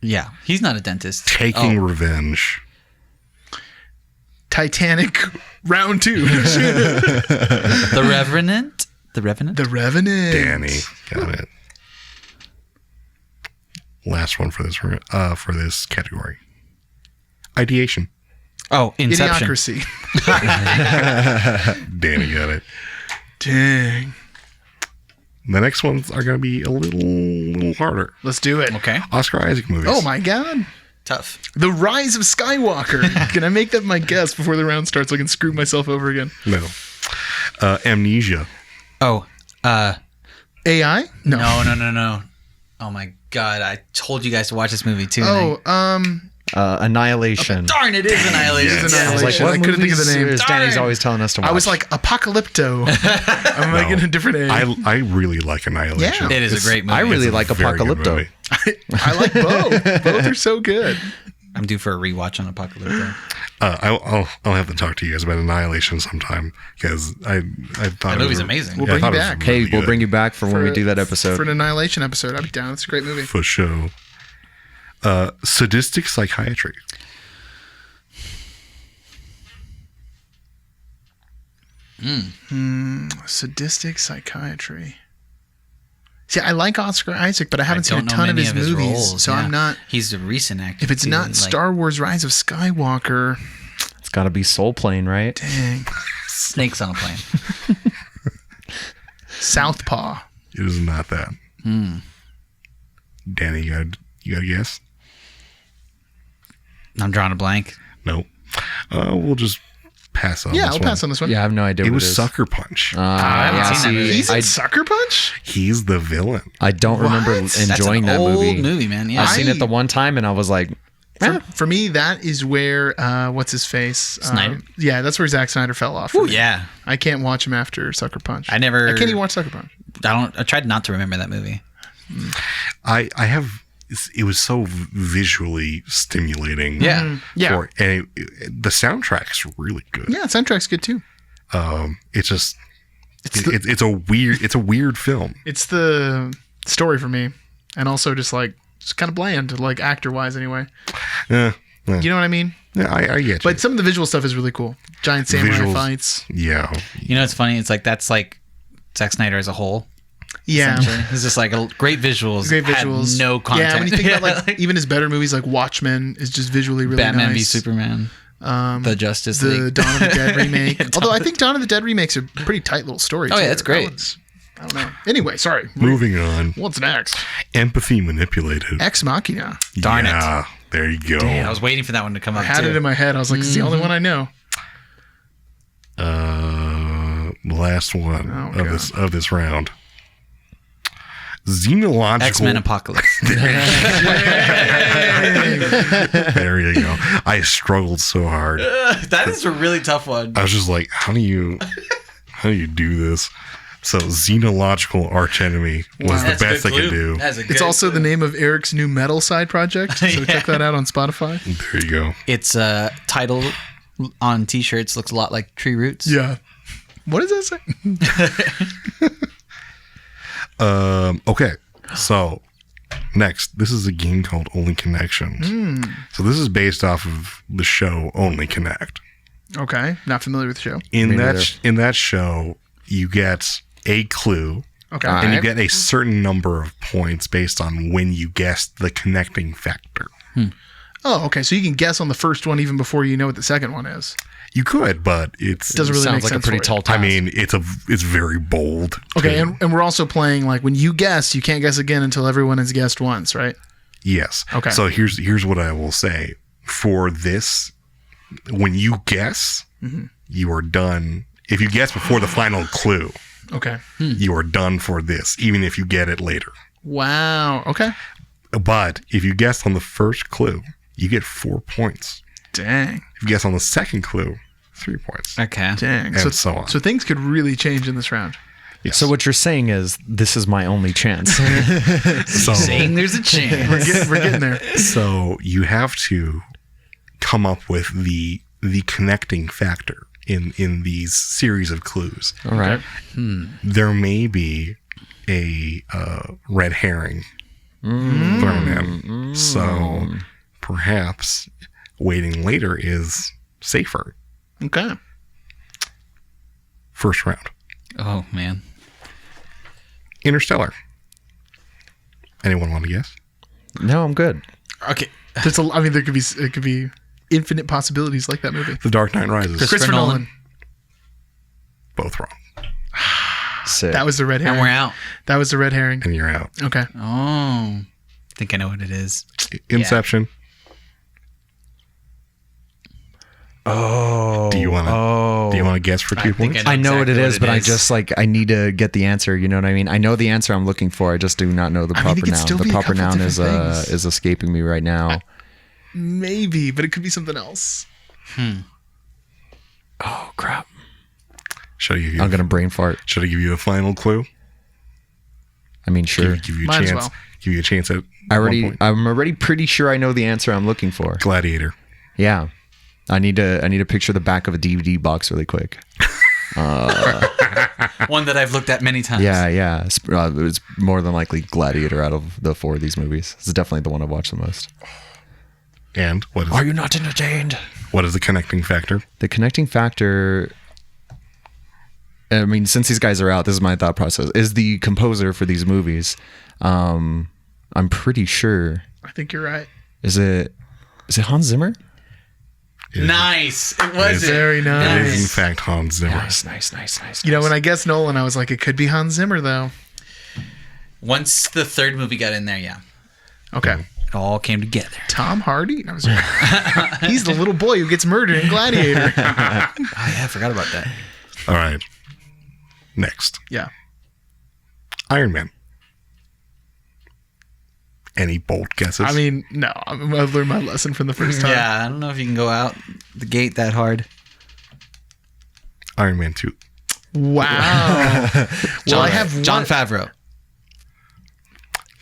Yeah. He's not a dentist. Taking Revenge. Titanic Round 2. The Revenant. The Revenant. The Revenant. Danny. Got it. Last one for this category. Ideation. Oh, Inception. Idiocracy. Danny got it. Dang. The next ones are going to be a little harder. Let's do it. Okay. Oscar Isaac movies. Oh my God. Tough. The Rise of Skywalker. Can I make that my guess before the round starts so I can screw myself over again? No. Amnesia. Oh, AI? No. No. Oh my God. I told you guys to watch this movie too. Annihilation. Darn, it is Annihilation. It is I was like, Annihilation. what I couldn't think of the name. movies is Danny's Darn. always telling us to watch? I was like, Apocalypto. I'm like in a different A. I really like Annihilation. Yeah. It is a great movie. I really like Very good Apocalypto. movie. I like both. Both are so good. I'm due for a rewatch on Apocalypse. I'll have to talk to you guys about Annihilation sometime because I thought That it movie's was amazing. We'll I bring thought you it was back. Hey, really we'll good. bring you back for when we do that For episode. an Annihilation episode. I'd be down. It's a great movie. For sure. Sadistic Psychiatry. Sadistic Psychiatry. See, I like Oscar Isaac, but I haven't seen a don't know ton of many his movies, roles, so yeah. I'm not. He's a recent actor. If it's too, not like- Star Wars: Rise of Skywalker, It's got to be Soul Plane, right? dang, Snakes on a Plane. Southpaw. It is not that. Danny, you got a guess? I'm drawing a blank. Nope. We'll just pass on Yeah, this I'll one. pass on this one. Yeah, I have no idea It what was it is. Sucker Punch. I haven't seen that movie. He's in I, Sucker Punch. He's the villain. I don't remember What? enjoying That's that an movie. old movie, man. Yeah. I've seen it the one time and I was like, For me, that is where what's his face Snyder? Yeah, that's where Zack Snyder fell off. for Ooh, me. yeah. I can't watch him after Sucker Punch. I never- I can't even watch Sucker Punch. I tried not to remember that movie. I have. It was so visually stimulating. Yeah. Yeah, And the soundtrack's really good. yeah. Soundtrack's good too. It's just. It's a weird film. It's the story for me, and also just like it's kind of bland, like actor wise, anyway. Yeah. You know what I mean? Yeah, I get you. But some of the visual stuff is really cool. Giant samurai Visuals. fights. Yeah. You know, it's funny. It's like that's like Zack Snyder as a whole. Yeah. essentially. It's just like great visuals. Great had visuals. no content. Yeah, when you think about like even his better movies like Watchmen is just visually really Batman v nice. Superman, the Justice The League. Dawn of the Dead remake. Although I think Dawn of the Dead remake's a pretty tight little story. Oh, yeah, too. it's great. That one's- I don't know. Anyway, sorry. Moving on. What's next? Empathy Manipulated. Ex Machina. Darn it. Yeah, there you go. I was waiting for that one to come I up had too. it in my head. I was like, it's the only one I know. The last one Oh, of this round. Xenological. X-Men Apocalypse. There you go. I struggled so hard. That is a really tough one. I was just like, how do you do this? So xenological archenemy was the That's a best good I could clue. do. That's a good It's also clue. the name of Eric's new metal side project. So check that out on Spotify. There you go. Its title on T-shirts looks a lot like Tree Roots. Yeah. What does that say? Okay. So next, this is a game called Only Connections. So this is based off of the show Only Connect. Okay. Not familiar with the show. In Me that neither. in that show, you get a clue. Okay. All And you right. get a certain number of points based on when you guessed the connecting factor. Oh, okay. So you can guess on the first one even before you know what the second one is. You could, but it Doesn't really Sounds make like a sense pretty for tall it. task. I mean, it's very bold. Okay, to- and we're also playing like when you guess, you can't guess again until everyone has guessed once, right? yes. Okay. So here's what I will say for this: when you guess, you are done. If you guess before the final clue, Okay. you are done for this, even if you get it later. Wow. Okay. But if you guess on the first clue, you get 4 points. Dang. If you guess on the second clue, 3 points. Okay. Dang. And so on. So things could really change in this round. Yes. So what you're saying is this is my only chance. So, Saying there's a chance. We're getting there. so you have to come up with the connecting factor in these series of clues. All right. There may be a red herring thrown in. So perhaps waiting later is safer. Okay. First round. Oh man. Interstellar. Anyone want to guess? No, I'm good. Okay. There could be infinite possibilities like that movie. The Dark Knight Rises. Christopher Nolan. Both wrong. Sick. That was the red herring. And we're out. That was the red herring. And you're out. Okay. Oh. I think I know what it is. Inception. Oh. Do you want to guess for 2 think points? I I know what it exactly is, but I just I need to get the answer. You know what I mean? I know the answer I'm looking for. I just do not know the I mean, proper it could noun. still The be a proper couple noun is different things. is escaping me right now. Maybe, but it could be something else. Oh crap! Should I give you? I'm gonna brain fart. Should I give you a final clue? I mean, sure. Give you a Might as chance. well. Give you a chance at. 1 point. I'm already pretty sure I know the answer I'm looking for. Gladiator. Yeah, I need to picture the back of a DVD box really quick. One that I've looked at many times. Yeah. It's more than likely Gladiator out of the 4 of these movies. It's definitely the one I've watched the most. And what is Are you not entertained? what is the connecting factor? The connecting factor, I mean, since these guys are out, this is my thought process, is the composer for these movies. I'm pretty sure. I think you're right. Is it Hans Zimmer? Nice. It was Very It nice. is in fact Hans Zimmer. Nice. You know, when I guessed Nolan, I was like, it could be Hans Zimmer, though. Once the third movie got in there, yeah. Okay. It all came together. Tom Hardy? No, I was he's the little boy who gets murdered in Gladiator. Oh, yeah, I forgot about that. All right. Next, Yeah. Iron Man. Any bold guesses? I mean, no. I've learned my lesson from the first time. Yeah, I don't know if you can go out the gate that hard. Iron Man 2. Wow. Well, I have John one. Favreau.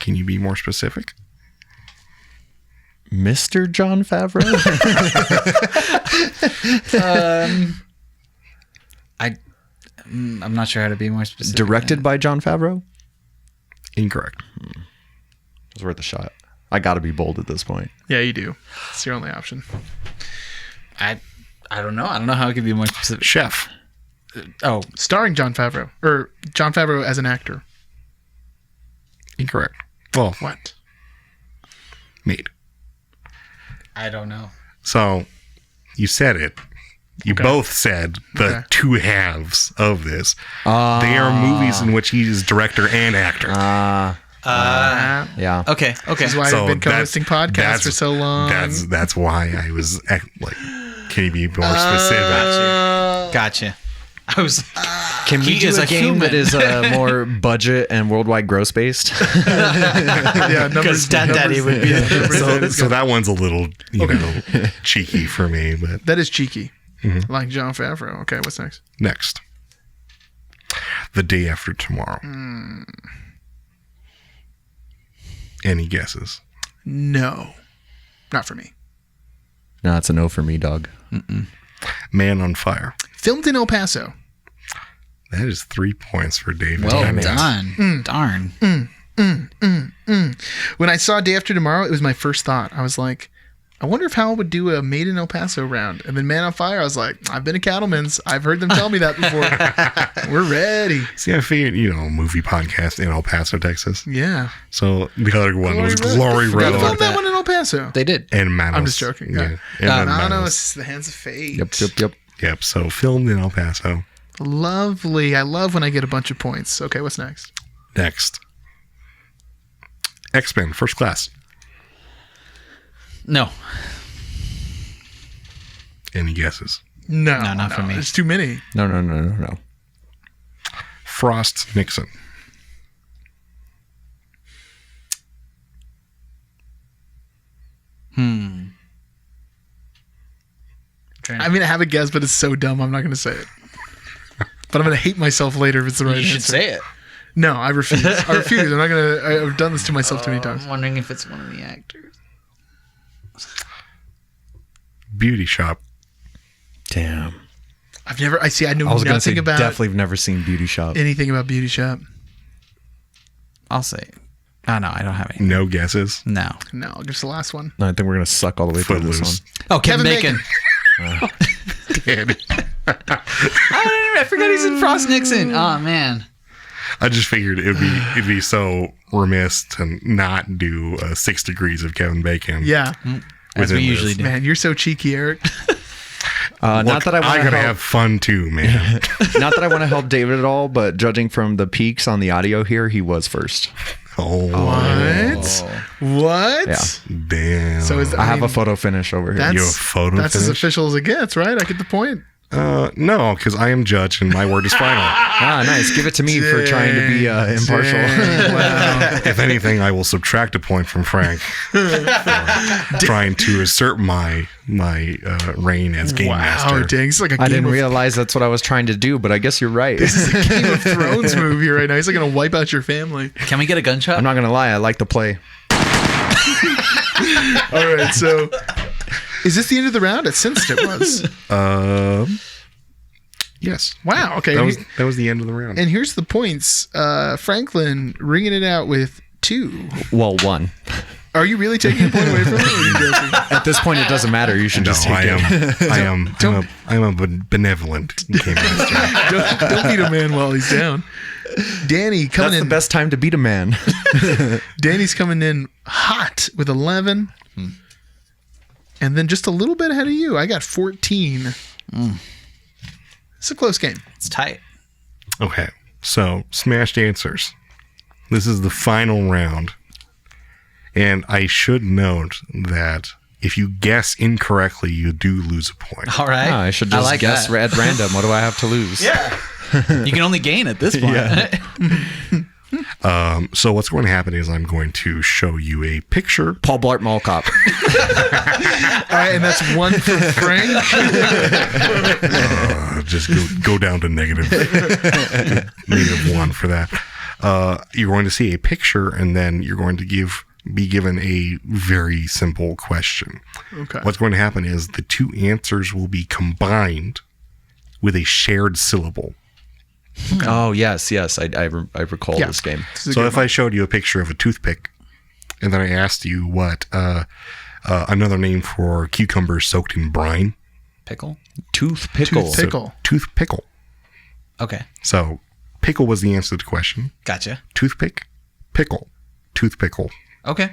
Can you be more specific? Mr. Jon Favreau? I'm not sure how to be more specific. Directed by Jon Favreau? Incorrect. It was worth a shot. I got to be bold at this point. Yeah, you do. It's your only option. I don't know. I don't know how it could be more specific. Chef. Oh, Starring Jon Favreau. Or Jon Favreau as an actor. Incorrect. Well, What? made. I don't know. So you said it. You Okay. both said the Okay. two halves of this. They are movies in which he is director and actor. Yeah. Okay. This is why So I've been that's- co-hosting podcasts that's- for so long. That's why I was like, can you be more specific? Gotcha. I was. Can we He do is a a game that human. is more budget and worldwide gross based? Yeah, Because Dad Daddy would be. So that one's a little, know, cheeky for me. But That is cheeky. Like Jon Favreau. Okay, what's next? next, The Day After Tomorrow. Any guesses? No. Not for me. No, it's a no for me, dog. Man on Fire. Filmed in El Paso. That is 3 points for David. Well Damn it. done. Darn. When I saw Day After Tomorrow, it was my first thought. I was like, I wonder if Howell would do a Made in El Paso round. And then Man on Fire, I was like, I've been to Cattleman's. I've heard them tell me that before. We're ready. See, I figured, movie podcast in El Paso, Texas. Yeah. So the other one was Road. Glory They Road filmed that one in El Paso. They did. and Manos. I'm just joking. Yeah. Yeah. And then Manos, The Hands of Fate. Yep. Yep. So filmed in El Paso. Lovely. I love when I get a bunch of points. Okay, what's next? Next, X-Men First Class. No. Any guesses? No, not for me. There's too many. No. Frost Nixon. I mean, I have a guess, but it's so dumb. I'm not going to say it. But I'm going to hate myself later if it's the right You should answer. say it. No, I refuse. I refuse. I'm not going to. I've done this to myself too many times. I'm wondering if it's one of the actors. Beauty Shop. Damn. I've never. I see. I know I was going to say nothing about definitely have never seen Beauty Shop. anything about Beauty Shop. I'll say it. Oh, no, I don't have any. No guesses. No. No, I'll give us the last one. No, I think we're going to suck all the way through this one. Footloose. Oh, Kevin Kevin Bacon. Damn it. I forgot he's in Frost Nixon. Oh, man. I just figured it'd be so remiss to not do 6 degrees of Kevin Bacon. Yeah, As we within usually this. do. man, you're so cheeky, Eric. Not that I I want to gotta help. have fun too, man. Not that I want to help David at all, but judging from the peaks on the audio here, he was first. Oh, What? Yeah. damn. So is I have mean, a photo finish over here. That's, You have a photo that's as finish? official as it gets, right? I get the point. No, because I am judge and my word is final. Nice. Give it to me for trying to be impartial. Dang, wow. If anything, I will subtract a point from Frank for trying to assert my reign as game Wow, master. dang. It's like a I Game didn't of realize that's what I was trying to do, but I guess you're right. Game of Thrones movie right now. He's like going to wipe out your family. Can we get a gunshot? I'm not going to lie. I like the play. All right, so is this the end of the round? It sensed it was. Yes. Wow, okay. That was the end of the round. And here's the points. Franklin ringing it out with 2. Well, one. Are you really taking a point away from him? Or are you joking? At this point, it doesn't matter. You should No, just take it. I'm a benevolent game master. Don't beat a man while he's down. Danny coming That's in. the best time to beat a man. Danny's coming in hot with 11. And then just a little bit ahead of you. I got 14. It's a close game. It's tight. Okay, so smashed answers. This is the final round. And I should note that if you guess incorrectly, you do lose a point. All right. I should just like guess that. at random. What do I have to lose? Yeah. You can only gain at this point. Yeah. So what's going to happen is I'm going to show you a picture. Paul Blart Mall Cop. All right, and that's 1 for Frank. Just go down to negative -1 for that. You're going to see a picture, and then you're going to be given a very simple question. Okay. What's going to happen is the 2 answers will be combined with a shared syllable. Oh, yes. I recall Yeah. this game. So if I showed you a picture of a toothpick, and then I asked you what another name for cucumbers soaked in brine, Pickle? Tooth pickle. Pickle. tooth pickle. Okay. So pickle was the answer to the question. Gotcha. Toothpick, pickle, tooth pickle. Okay.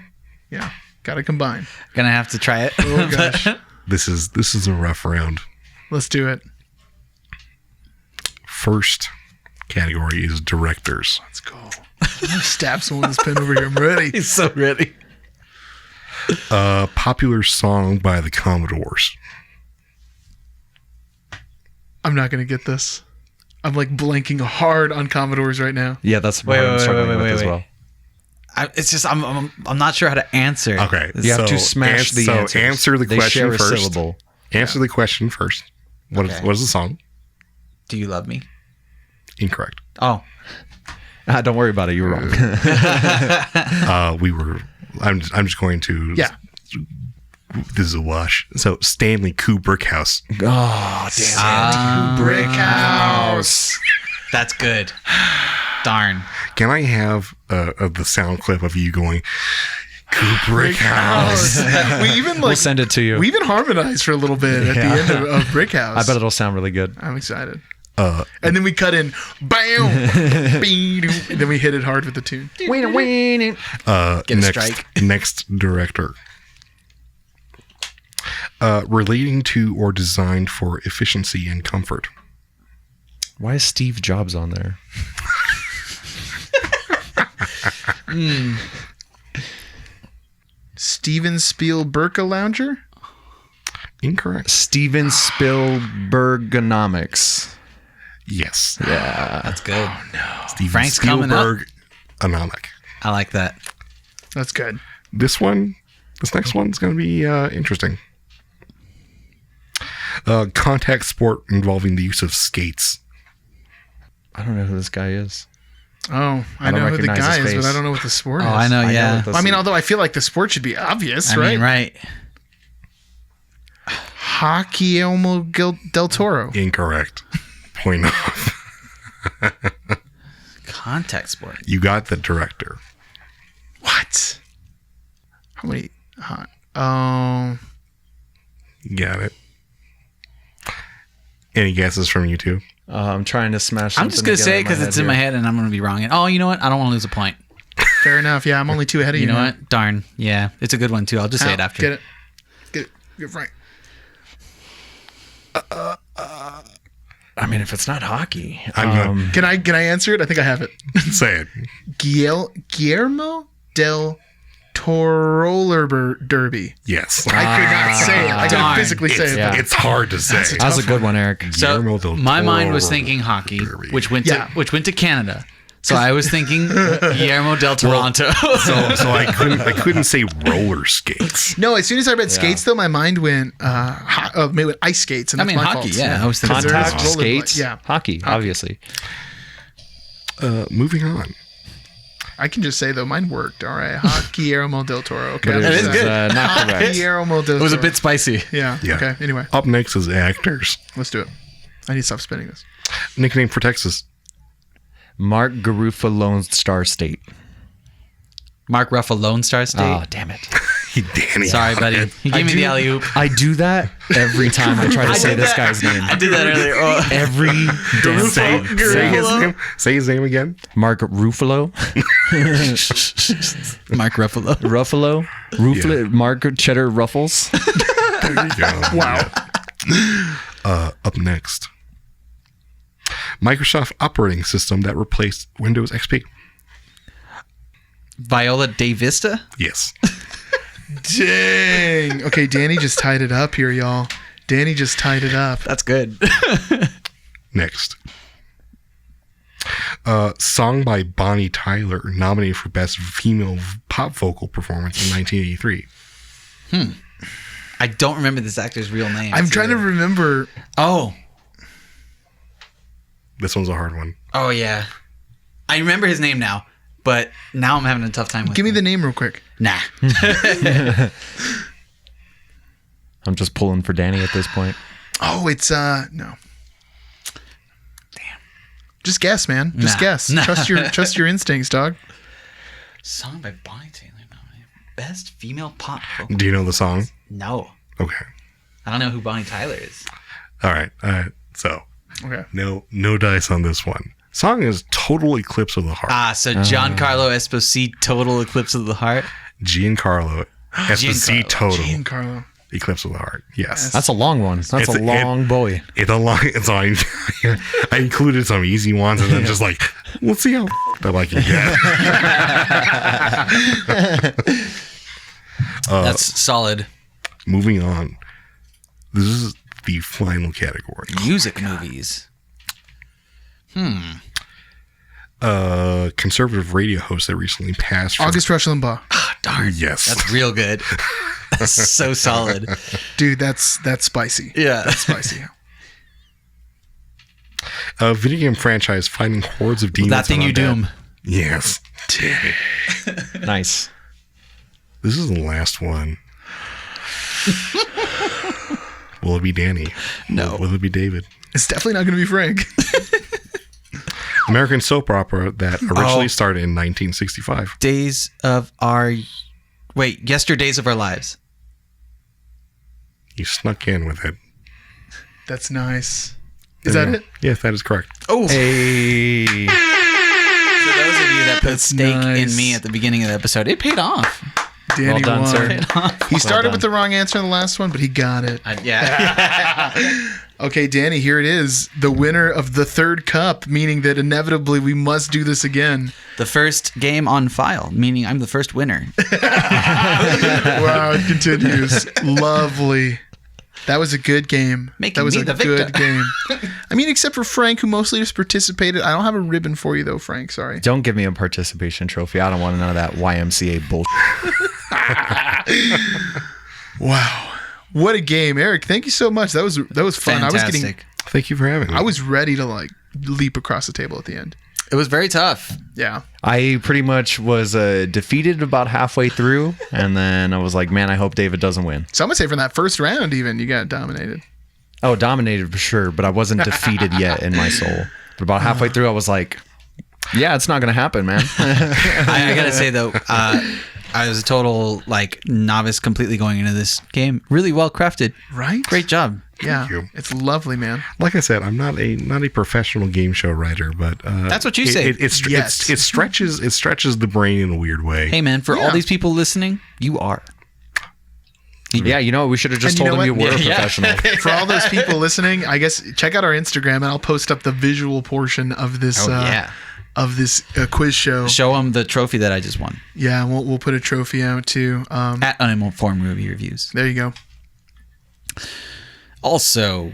Yeah, got to combine. Gonna have to try it. Oh, gosh. This is a rough round. Let's do it. First category is directors. Let's go. I'm going to stab someone with this pen over here. I'm ready. He's so ready. Popular song by the Commodores. I'm not going to get this. I'm like blanking hard on Commodores right now. Yeah, that's what Wait, I'm wait, struggling wait, with wait, as wait. well. It's just I'm not sure how to answer. Okay, You have to smash the answers. answer the They question share a first. syllable. Answer the question first. What is Okay. the song? Do you love me? Incorrect. Oh, Don't worry about it. You were wrong. I'm just going to. Yeah. This is a wash. So Stanley Kubrick House. Oh, damn. Brick House. that's good. Darn. Can I have the sound clip of you going Kubrick House? We even We'll send it to you. We even harmonized for a little bit at the end of Brick House. I bet it'll sound really good. I'm excited. And then we cut in, bam, and then we hit it hard with the tune. Get a strike. Next director. Relating to or designed for efficiency and comfort. Why is Steve Jobs on there? Steven Spielberg Lounger? Incorrect. Steven Spielbergonomics. Yes. Yeah. That's good. Steven Frank's coming up. Spielberg Anomic. I like that. That's good. This next one's going to be interesting. Contact sport involving the use of skates. I don't know who this guy is. Oh, I don't know who the recognize guy his is, but face. I don't know what the sport is. Oh, I know. Yeah. what this I mean, is. although I feel like the sport should be obvious, I right? mean, right. Hockey del Toro. Incorrect. Point off. Contact sport. You got the director. What? How many? Oh, You got it. Any guesses from you two? I'm trying to smash I'm just something gonna say it together because it's in my head and I'm gonna be wrong. And, oh, you know what? I don't want to lose a point. fair enough. Yeah, I'm only 2 ahead of you. You know now. what? Darn. Yeah, it's a good one too. I'll just say it Al, after. Get it. Get Frank. I mean, if it's not hockey, I'm Can I answer it? I think I have it. say it. Guillermo del Toro Derby. Yes. I could not say it. I Darn. could physically say it. Yeah. But It's hard to say. that was a good one, Eric. Guillermo So del my mind Toro was thinking hockey, Derby. which went Yeah. to Canada. So I was thinking Guillermo del Toronto. So I couldn't say roller skates. no, as soon as I read skates, though, my mind went maybe with ice skates. And I that's mean, my hockey. fault. Yeah, I was thinking There is Contact roller skates. blade. Yeah. Hockey, obviously. Moving on. I can just say, though, mine worked. All right. Guillermo del Toro. Okay. But I'm it just is saying. not correct. Guillermo del Toro. It was a bit spicy. Yeah. Yeah. Okay. Anyway, Up next is actors. let's do it. I need to stop spinning this. Nickname for Texas. Mark Garufa Lone Star State. Mark Ruffalo, Lone Star State. Oh, damn it. Danny. Sorry, buddy. He gave me the alley oop. I do that every time I try to say this guy's name. I did that earlier. Oh. Every damn Say, time. say his name. Say his name again. Mark Ruffalo. Mark Ruffalo. Ruffalo. Mark Cheddar Ruffles. There you go. Wow. Up next. Microsoft operating system that replaced Windows XP. Viola De Vista. Yes. Dang. Okay, Danny just tied it up here, y'all. Danny just tied it up. That's good. Next. Song by Bonnie Tyler, nominated for Best Female Pop Vocal Performance in 1983. I don't remember this actor's real name. I'm trying to remember. Oh. This one's a hard one. Oh, yeah. I remember his name now, but now I'm having a tough time with Give me it. the name real quick. Nah. I'm just pulling for Danny at this point. Oh, it's no. Damn. Just guess, man. Just Nah. guess. Nah. Trust your instincts, dog. Song by Bonnie Taylor. Best female pop vocal. Do you know the song? No. Okay. I don't know who Bonnie Tyler is. All right. So Okay. no dice on this one. Song is Total Eclipse of the Heart. Ah, so Giancarlo Esposito, Total Eclipse of the Heart. Giancarlo Esposito Total Giancarlo. Eclipse of the Heart. Yes. That's a long one. That's It's a long boy. It's a long. It's on. I included some easy ones and then just like, let's see how I like it. Yeah. That's solid. Moving on. This is the final category. Music movies. Conservative radio host that recently passed. from- August Rush Limbaugh. Darn. Yes. That's real good. That's so solid. Dude, that's spicy. Yeah. That's spicy. A video game franchise fighting hordes of demons. That thing and you undead. doom. Yes. Nice. This is the last one. Will it be Danny? No. Will it be David? It's definitely not going to be Frank. American soap opera that originally started in 1965. Yesterdays of Our Lives. You snuck in with it. That's nice. Is that it? Yes, that is correct. Oh. Hey. For those of you that put That's stake nice. in me at the beginning of the episode, it paid off. Danny Well done, won. sir. Paid off. He started done. with the wrong answer in the last one, but he got it. Yeah. Okay, Danny, here it is. The winner of the third cup, meaning that inevitably we must do this again. The first game on file, meaning I'm the first winner. Wow, it continues. Lovely. That was a good game. Making that was me a the good victor. game. I mean, except for Frank, who mostly just participated. I don't have a ribbon for you, though, Frank. Sorry. Don't give me a participation trophy. I don't want none of that YMCA bullshit. Wow. What a game, Eric. Thank you so much. That was fun. Fantastic. Thank you for having me. I was ready to like leap across the table at the end. It was very tough. Yeah. I pretty much was defeated about halfway through, and then I was like, man, I hope David doesn't win. So I'm gonna say from that first round, even you got dominated. Oh, dominated for sure, but I wasn't defeated yet in my soul. But about halfway through, I was like, yeah, it's not going to happen, man. I gotta say though, I was a total like novice, completely going into this game. Really well crafted. Right? Great job. Yeah. you. It's lovely, man. Like I said, I'm not a professional game show writer, but That's what you say. It stretches the brain in a weird way. Hey man, for all Yeah. these people listening, you are. Yeah, you know, we should have just And you told know him you what? were a Yeah. professional. For all those people listening, I guess check out our Instagram and I'll post up the visual portion of this quiz show. Show them the trophy that I just won Yeah, we'll put a trophy out too. at Uninformed Movie Reviews. There you go. Also,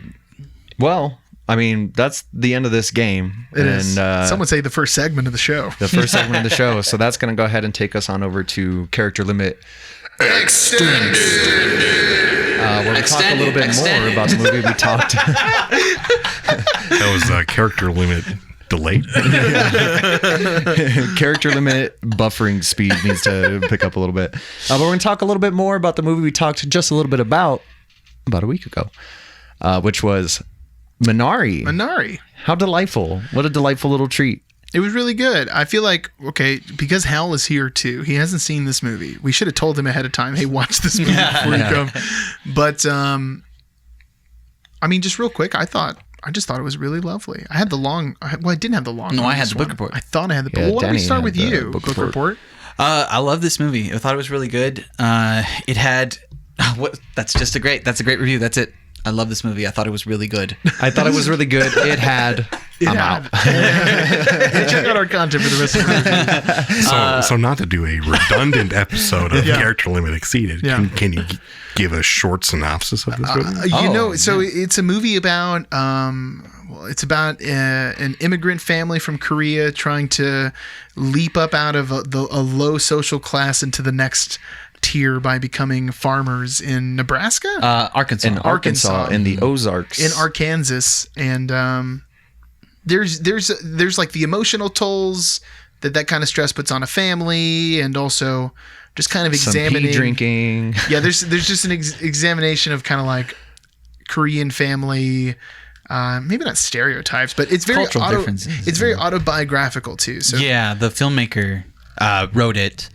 Well, I mean, that's the end of this game. It is. And, Some would say the first segment of the show. the first segment of the show. So that's going to go ahead and take us on over to Character Limit Extended. Where we talk a little bit more about the movie we talked. That was character limit delayed. Character limit buffering speed needs to pick up a little bit. But we're going to talk a little bit more about the movie we talked just a little bit about a week ago, which was Minari. How delightful. What a delightful little treat. It was really good. I feel like, okay, because Hal is here too, he hasn't seen this movie. We should have told him ahead of time, hey, watch this movie before you come. But, I mean, just real quick, I just thought it was really lovely. I had the long, I didn't have the long. No, on I had this the book one. report. I thought I had the book. Yeah, Well, why don't we Danny start had with the you? book Book report. report. I love this movie. I thought it was really good. It had that's a great review. That's it. I love this movie. I thought it was really good. I thought it was really good. It had. I'm out. Check out our content for the rest of the movie. So not to do a redundant episode of Yeah. Character Limit Exceeded, Yeah. can you give a short synopsis of this movie? So it's a movie about it's about an immigrant family from Korea trying to leap up out of a low social class into the next tier by becoming farmers in Nebraska, Arkansas. In Arkansas, in the Ozarks. in Arkansas, and there's like the emotional tolls that kind of stress puts on a family, and also just kind of Some examining pee drinking. Yeah, there's just an examination of kind of like Korean family, maybe not stereotypes, but it's very Cultural differences. It's very autobiographical too. So Yeah, the filmmaker wrote it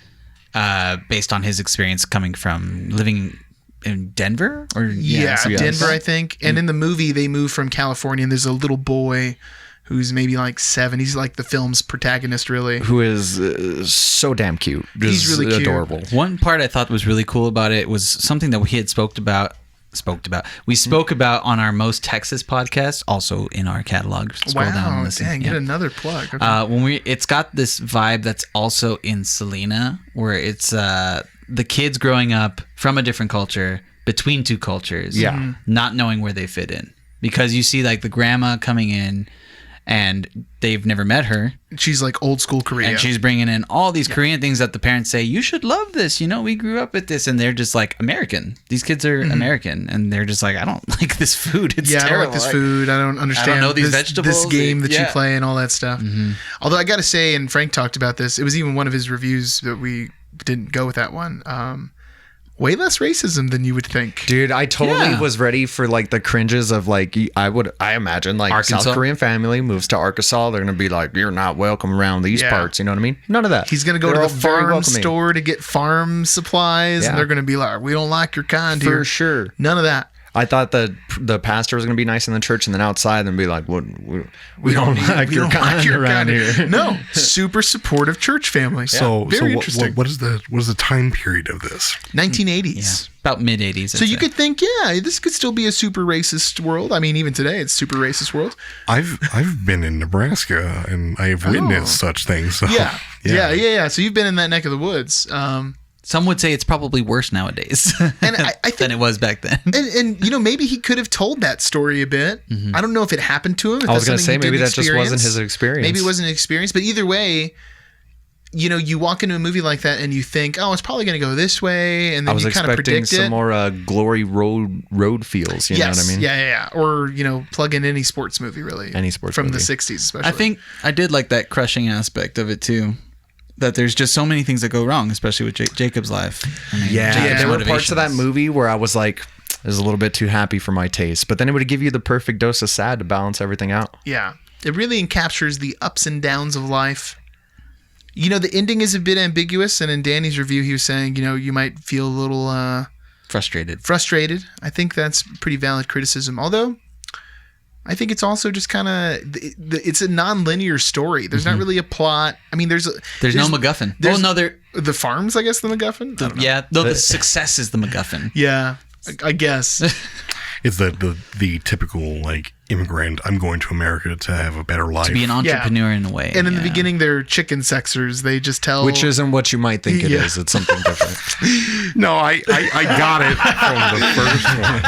based on his experience coming from living in Denver, or something like Denver, that. I think. And in the movie, they move from California, and there's a little boy who's maybe like 7. He's like the film's protagonist, really. Who is so damn cute. He's Just really cute. adorable. One part I thought was really cool about it was something that we had spoke about. We spoke about on our Most Texas podcast, also in our catalog. Scroll down and Wow, listen. dang, Yeah. get another plug. Okay. It's got this vibe that's also in Selena, where it's the kids growing up from a different culture between two cultures, Yeah. not knowing where they fit in, because you see like the grandma coming in, and they've never met her, She's like old school Korea. and she's bringing in all these Korean things that the parents say, you should love this, we grew up with this, and they're just like, American, these kids are American, and they're just like, I don't like this food, it's I don't terrible. like this food. I don't understand. know these this, vegetables. This game that you Yeah. play and all that stuff. Although I got to say, and Frank talked about this, it was even one of his reviews that we didn't go with that one. Way less racism than you would think. Dude, I totally Yeah. was ready for like the cringes of like I imagine like Arkansas? South Korean family moves to Arkansas, they're gonna be like, you're not welcome around these Yeah. parts, you know what I mean? None of that. He's gonna go They're to all the very farm welcoming. store to get farm supplies, Yeah. and they're gonna be like, "We don't like your kind For here." sure. None of that. I thought the pastor was gonna be nice in the church, and then outside and be like, we don't like We your don't kind like your around kind here. No, super supportive church family. So very interesting. what is the time period of this? 1980s. About mid 80s. So you could think, yeah, this could still be a super racist world. I mean, even today, it's super racist world. I've been in Nebraska and I have witnessed such things. So, Yeah. So you've been in that neck of the woods. Some would say it's probably worse nowadays And I think than it was back then. And maybe he could have told that story a bit. I don't know if it happened to him. If I was that's gonna something say he maybe didn't that just wasn't experience. his experience. Maybe it wasn't an experience, but either way, you walk into a movie like that and you think, oh, it's probably going to go this way, and I then was you kind of expecting predict some it. more glory road feels, you know what I mean? Yeah. Or plug in any sports movie, really. Any sports from movie. the 60s, especially. I think I did like that crushing aspect of it too. That there's just so many things that go wrong, especially with Jacob's life. I mean, Yeah, Jacob's there were parts of that motivations. movie where I was like, it was a little bit too happy for my taste. But then it would give you the perfect dose of sad to balance everything out. Yeah, it really encaptures the ups and downs of life. The ending is a bit ambiguous, and in Danny's review, he was saying, you might feel a little frustrated. frustrated. I think that's pretty valid criticism. Although, I think it's also just kind of it's a non-linear story. There's not really a plot. I mean, there's no MacGuffin. The farms, I guess, the MacGuffin. I don't know. Yeah, the success is the MacGuffin. Yeah, I guess. It's the typical like immigrant. I'm going to America to have a better life. To be an entrepreneur in a way. And in the beginning, they're chicken sexers. They just tell, which isn't what you might think it is. It's something different. No, I got it from the first one.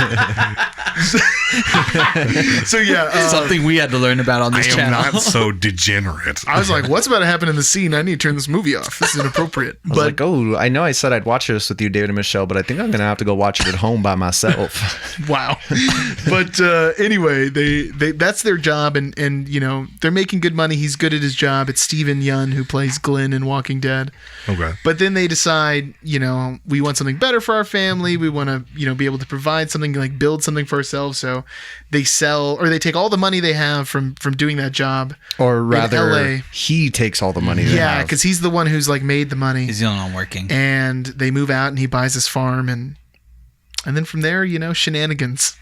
So yeah, something we had to learn about on this channel. I am not so degenerate. I was like, what's about to happen in the scene? I need to turn this movie off. This is inappropriate. I was like, oh, I know I said I'd watch this with you, David and Michelle, but I think I'm going to have to go watch it at home by myself. Wow. But anyway, they that's their job, and you know, they're making good money. He's good at his job. It's Steven Yeun who plays Glenn in Walking Dead. Okay. But then they decide, you know, we want something better for our family. We want to, you know, be able to provide something, like build something for ourselves. So they sell, or they take all the money they have from doing that job. Or rather, LA. he takes all the money they Yeah, have. because he's the one who's like made the money. He's the only one working. And they move out, and he buys this farm, and then from there, you know, shenanigans.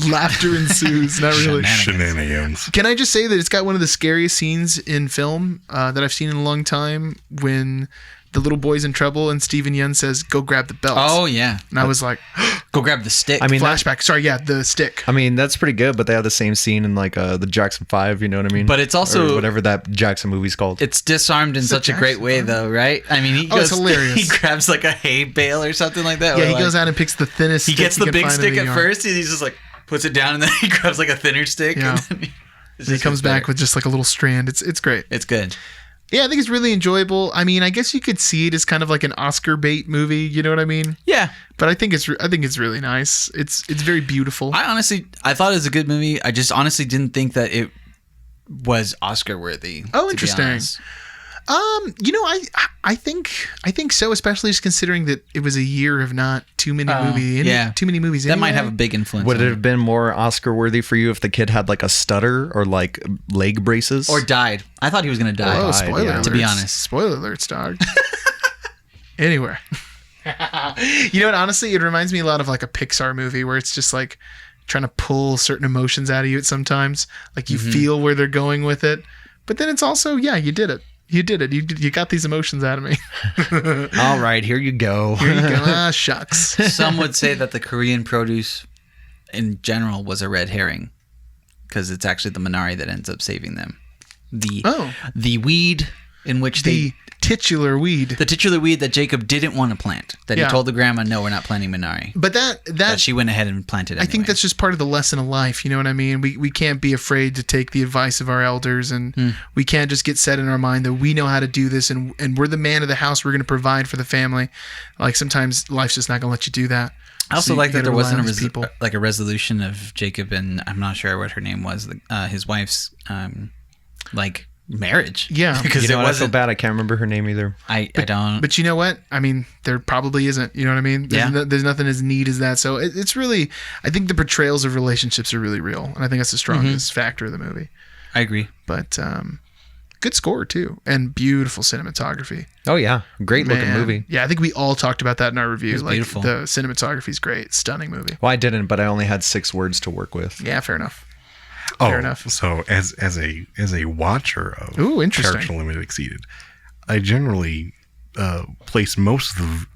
Laughter ensues. Not really. Shenanigans. Can I just say that it's got one of the scariest scenes in film that I've seen in a long time, when the little boy's in trouble and Steven Yeun says, "Go grab the belt." Oh yeah. And I was like, go grab the stick. I mean, flashback. Sorry, yeah, the stick. I mean, that's pretty good, but they have the same scene in like the Jackson 5, you know what I mean? But it's also or whatever that Jackson movie's called. It's disarmed in such a great Jackson way, 5? though, right? I mean, it's hilarious. He grabs like a hay bale or something like that. Yeah, or he like, goes out and picks the thinnest. He stick gets the can big find in stick the at yard. first, and he's just like puts it down, and then he grabs like a thinner stick. Yeah. And then He comes back with just like a little strand. It's great. It's good. Yeah, I think it's really enjoyable. I mean, I guess you could see it as kind of like an Oscar bait movie. You know what I mean? Yeah. But I think it's really nice. It's very beautiful. I thought it was a good movie. I just honestly didn't think that it was Oscar worthy. Oh, interesting. You know, I think so, especially just considering that it was a year of not too many movies. Yeah. Too many movies. That anyway. might have a big influence. Would on it have been more Oscar worthy for you if the kid had like a stutter or like leg braces? or died? I thought he was gonna die. Oh, spoiler yeah. alerts. To be honest. Spoiler alerts, dog. Anyway. You know what? Honestly, it reminds me a lot of like a Pixar movie where it's just like trying to pull certain emotions out of you at sometimes. Like you feel where they're going with it. But then it's also, yeah, you did it. You did it. You got these emotions out of me. All right, here you go. Here you go. Ah, shucks. Some would say that the Korean produce in general was a red herring, because it's actually the Minari that ends up saving them. The weed in which The titular weed. the titular weed that Jacob didn't want to plant, that Yeah. he told the grandma, no, we're not planting Minari. But That that she went ahead and planted I anyway. think that's just part of the lesson of life. You know what I mean? We can't be afraid to take the advice of our elders, and we can't just get set in our mind that we know how to do this, and we're the man of the house. We're going to provide for the family. Like sometimes life's just not going to let you do that. I also So like you that gotta there rely wasn't on these people. like a resolution of Jacob and I'm not sure what her name was, his wife's like marriage. Yeah. because You know it what? I feel wasn't. bad. I can't remember her name either. I don't. But you know what? I mean, there probably isn't. You know what I mean? There's, Yeah. there's nothing as neat as that. So it's really, I think the portrayals of relationships are really real, and I think that's the strongest factor of the movie. I agree. But good score too, and beautiful cinematography. Oh yeah, great looking Man. movie. Yeah, I think we all talked about that in our review. It's Like beautiful. the cinematography's great, stunning movie. Well, I didn't, but I only had 6 words to work with. Yeah, fair enough. Oh, Fair enough. So as a watcher of Ooh, interesting. Character Limited Exceeded, I generally place most of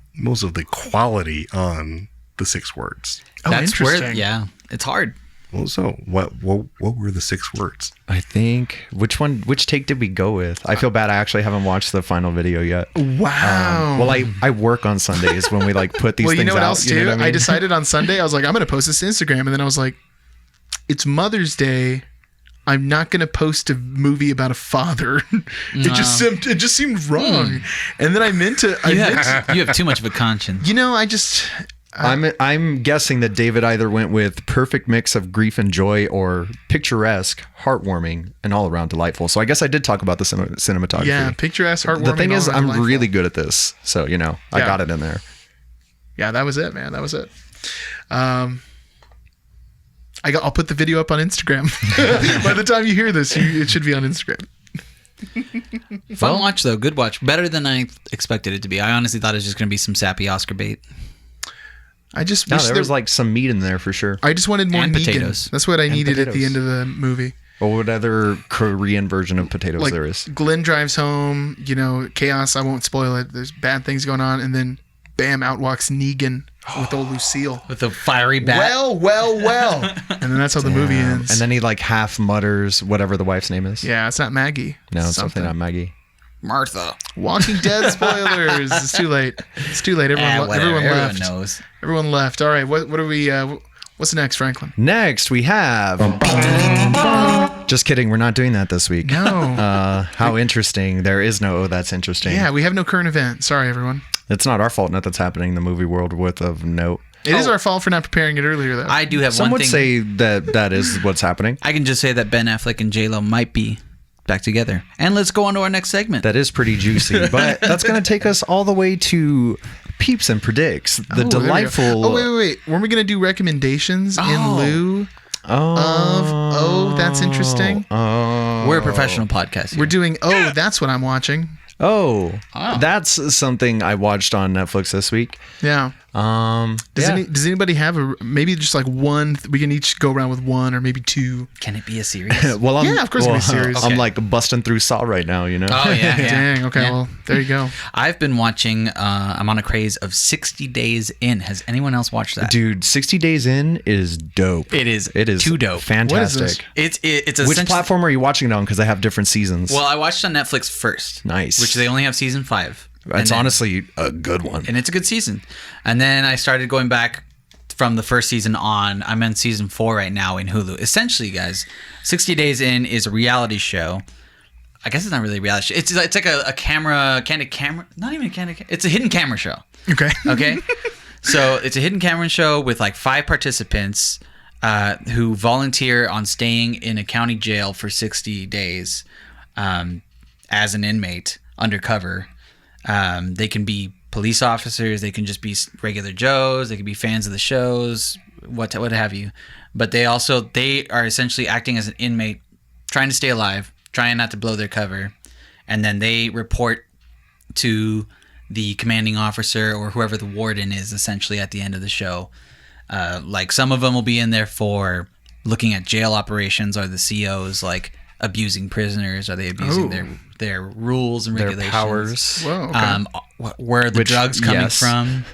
the quality on the 6 words. Oh, That's where. interesting. Yeah, it's hard. Well, so what were the 6 words? I think which take did we go with? I feel bad. I actually haven't watched the final video yet. Wow. Well, I work on Sundays when we like put these Well, things you know what out. else you know too? what I I mean? decided on Sunday, I was like, I'm going to post this to Instagram. And then I was like, it's Mother's Day. I'm not going to post a movie about a father. It just seemed wrong. And then I meant to. You have too much of a conscience. You know, I just. I'm guessing that David either went with perfect mix of grief and joy, or picturesque, heartwarming, and all around delightful. So I guess I did talk about the cinematography. Yeah, picturesque, heartwarming. The thing is, all I'm delightful. really good at this. So, you know, I Yeah. got it in there. Yeah, that was it, man. That was it. I'll put the video up on Instagram. By the time you hear this, it should be on Instagram. Fun watch though, good watch. Better than I expected it to be. I honestly thought it was just going to be some sappy Oscar bait. I just No, wish there was like some meat in there for sure. I just wanted more And Negan. potatoes. That's what I needed at the potatoes. end of the movie. Or what other Korean version of potatoes Like there is? Glenn drives home, chaos. I won't spoil it. There's bad things going on, and then bam, out walks Negan with old Lucille. With a fiery bat. Well. And then that's how the movie ends. And then he like half mutters whatever the wife's name is. Yeah, it's not Maggie. No, it's something not Maggie. Martha. Walking Dead spoilers. It's too late. Everyone left. Knows. Everyone left. All right. What are we? What's next, Franklin? Next, we have. Just kidding. We're not doing that this week. No. How interesting. There is no, oh, that's interesting. Yeah, we have no current event. Sorry, everyone. It's not our fault nothing's happening in the movie world with of note. It is our fault for not preparing it earlier, though. I do have Some one would thing. say that is what's happening. I can just say that Ben Affleck and J-Lo might be back together. And let's go on to our next segment. That is pretty juicy. But that's going to take us all the way to Peeps and Predicts. The there we go. delightful. Oh, wait. Weren't we going to do recommendations in lieu of... Oh, that's interesting. We're a professional podcast here. We're doing... That's what I'm watching. That's something I watched on Netflix this week. Yeah. Does anybody have maybe just like one? We can each go around with one or maybe two. Can it be a series? Well, Yeah, of course it can be serious. I'm like busting through Saw right now, you know? Oh, yeah. Dang. Okay. Yeah. Well, there you go. I've been watching, I'm on a craze of 60 Days In. Has anyone else watched that? Dude, 60 Days In is dope. It is too dope. Fantastic. What is this? It's Which essentially- platform are you watching it on? Because they have different seasons. Well, I watched it on Netflix first. Nice. Which they only have season 5. It's honestly a good one. And it's a good season. And then I started going back from the first season on. I'm in season 4 right now in Hulu. Essentially, guys, 60 Days In is a reality show. I guess it's not really a reality show. It's like a candid camera. Not even a candid camera. It's a hidden camera show. Okay. Okay. So it's a hidden camera show with like 5 participants who volunteer on staying in a county jail for 60 days as an inmate undercover. They can be police officers. They can just be regular Joes. They can be fans of the shows, what have you. But they are essentially acting as an inmate, trying to stay alive, trying not to blow their cover. And then they report to the commanding officer or whoever the warden is essentially at the end of the show. Like some of them will be in there for looking at jail operations. Are the COs like abusing prisoners? Are they abusing their rules and regulations? Their powers. Whoa. Okay. Where are the drugs coming from?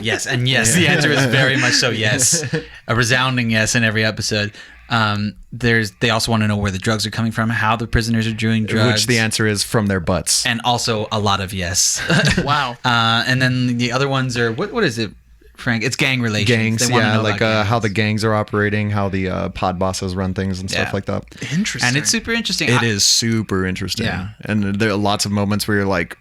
Yes, and yes, the answer is very much so. Yes, a resounding yes in every episode. They also want to know where the drugs are coming from, how the prisoners are doing drugs, Which the answer is from their butts. and also a lot of yes. Wow. And then the other ones are what is it, Frank? It's gang relations. Gangs, They wanna know like about how gangs. the gangs are operating, how the pod bosses run things and stuff Yeah. like that. Interesting. And it's super interesting. It is super interesting. Yeah. And there are lots of moments where you're like,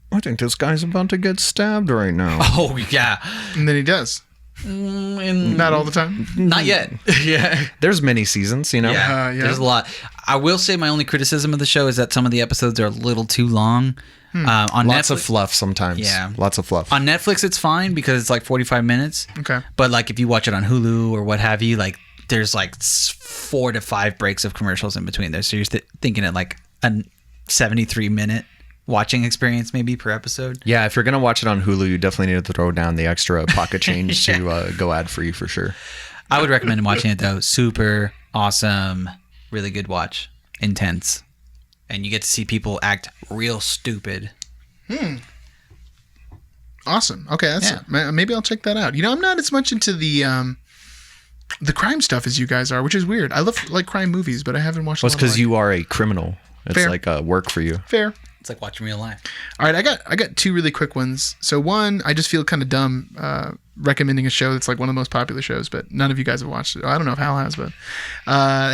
I think this guy's about to get stabbed right now. Oh yeah. And then he does. Not all the time. Not yet. Yeah. There's many seasons, you know? Yeah. There's a lot. I will say my only criticism of the show is that some of the episodes are a little too long. On Lots Netflix, of fluff sometimes. Yeah. Lots of fluff. On Netflix, it's fine because it's like 45 minutes. Okay. But like if you watch it on Hulu or what have you, like there's like 4 to 5 breaks of commercials in between there. So you're thinking at like a 73-minute watching experience maybe per episode. Yeah, if you're going to watch it on Hulu, you definitely need to throw down the extra pocket change to go ad-free for sure. I would recommend watching it though. Super awesome. Really good watch. Intense. And you get to see people act real stupid. Awesome. Okay, maybe I'll check that out. I'm not as much into the crime stuff as you guys are, which is weird. I love like crime movies, but I haven't watched. Well, it's because you are a criminal. It's Fair. like work for you. Fair. It's like watching real life. All right, I got 2 really quick ones. So one, I just feel kind of dumb recommending a show that's like one of the most popular shows, but none of you guys have watched it. I don't know if Hal has, but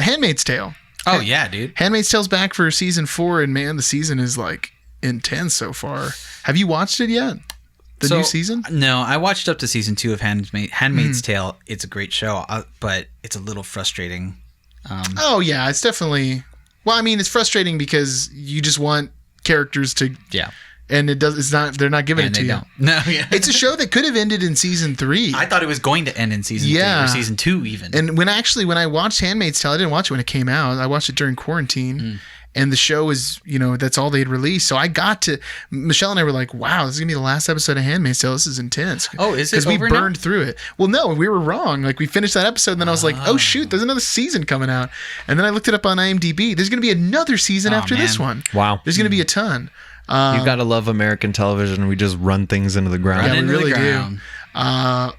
Handmaid's Tale. Oh yeah, dude. Handmaid's Tale's back for season 4, and man, the season is like intense so far. Have you watched it yet? The new season? No, I watched up to season 2 of Handmaid's Tale. It's a great show, but it's a little frustrating. Oh yeah, it's definitely. Well, I mean, it's frustrating because you just want characters to. Yeah. And it does. It's not. They're not giving And it to they you. don't. No, yeah. It's a show that could have ended in season 3. I thought it was going to end in season 3 or season 2 even. And when I watched Handmaid's Tale, I didn't watch it when it came out. I watched it during quarantine, and the show is, that's all they'd released. So Michelle and I were like, wow, this is gonna be the last episode of Handmaid's Tale. This is intense. Oh, is it because we over burned now? through it. Well, no, we were wrong. Like, we finished that episode, and then I was like, oh shoot, there's another season coming out. And then I looked it up on IMDb. There's gonna be another season after this one. Wow. There's gonna be a ton. You gotta love American television. We just run things into the ground. Yeah, we into the really ground. do.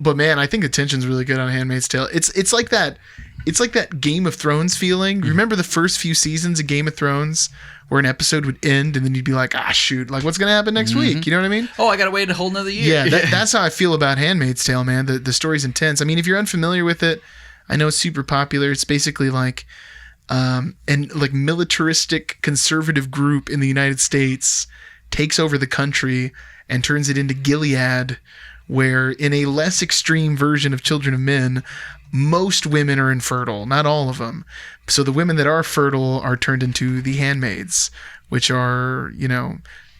But man, I think the tension's really good on Handmaid's Tale. It's like that. It's like that Game of Thrones feeling. Remember the first few seasons of Game of Thrones, where an episode would end and then you'd be like, shoot, like what's gonna happen next week? You know what I mean? Oh, I gotta wait a whole nother year. Yeah, that's how I feel about Handmaid's Tale, man. The story's intense. I mean, if you're unfamiliar with it, I know it's super popular. It's basically like militaristic conservative group in the United States takes over the country and turns it into Gilead, where in a less extreme version of Children of Men, most women are infertile, not all of them. So the women that are fertile are turned into the handmaids, which are,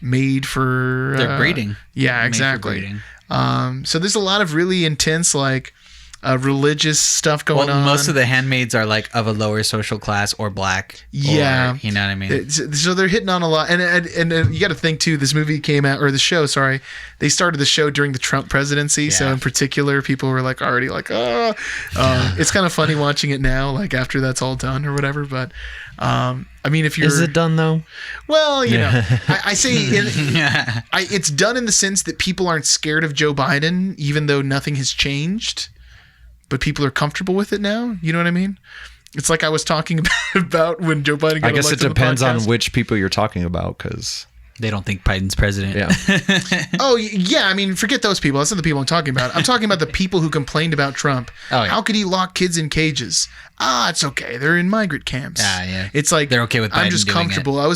made for... They're breeding. Yeah, Made for exactly. breeding. So there's a lot of really intense, religious stuff going on. Most of the handmaids are like of a lower social class or black. Yeah. Or, you know what I mean? So they're hitting on a lot. And you got to think, too, this movie came out, or the show, sorry, they started the show during the Trump presidency. So in particular, people were already it's kind of funny watching it now, after that's all done or whatever. But I mean, if you're... Is it done, though? Well, I say it's done in the sense that people aren't scared of Joe Biden, even though nothing has changed. But people are comfortable with it now. You know what I mean? It's like I was talking about when Joe Biden got I guess it elected on the depends on podcast. which people you're talking about, because... They don't think Biden's president. Yeah. Oh, yeah. I mean, forget those people. That's not the people I'm talking about. I'm talking about the people who complained about Trump. Oh, yeah. How could he lock kids in cages? It's okay. They're in migrant camps. Yeah. It's like They're okay with I'm Biden just doing comfortable. I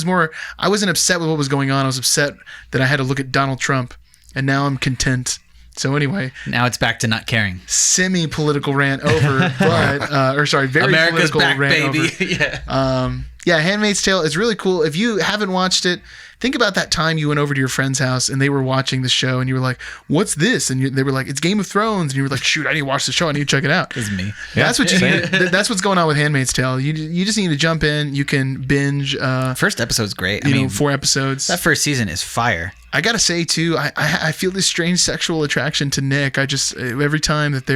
wasn't upset with what was going on. I was upset that I had to look at Donald Trump, and now I'm content. So anyway, Now it's back to not caring. semi-political rant over, very America's political back, rant baby. over. Yeah. Handmaid's Tale is really cool. If you haven't watched it, think about that time you went over to your friend's house and they were watching the show and you were like, what's this? And they were like, it's Game of Thrones. And you were like, shoot, I need to watch the show. I need to check it out. It's me. That's what you need. That's what's going on with Handmaid's Tale. You just need to jump in. You can binge, First episode's great. I mean, 4 episodes. that first season is fire. I gotta say too, I feel this strange sexual attraction to Nick. I just, every time that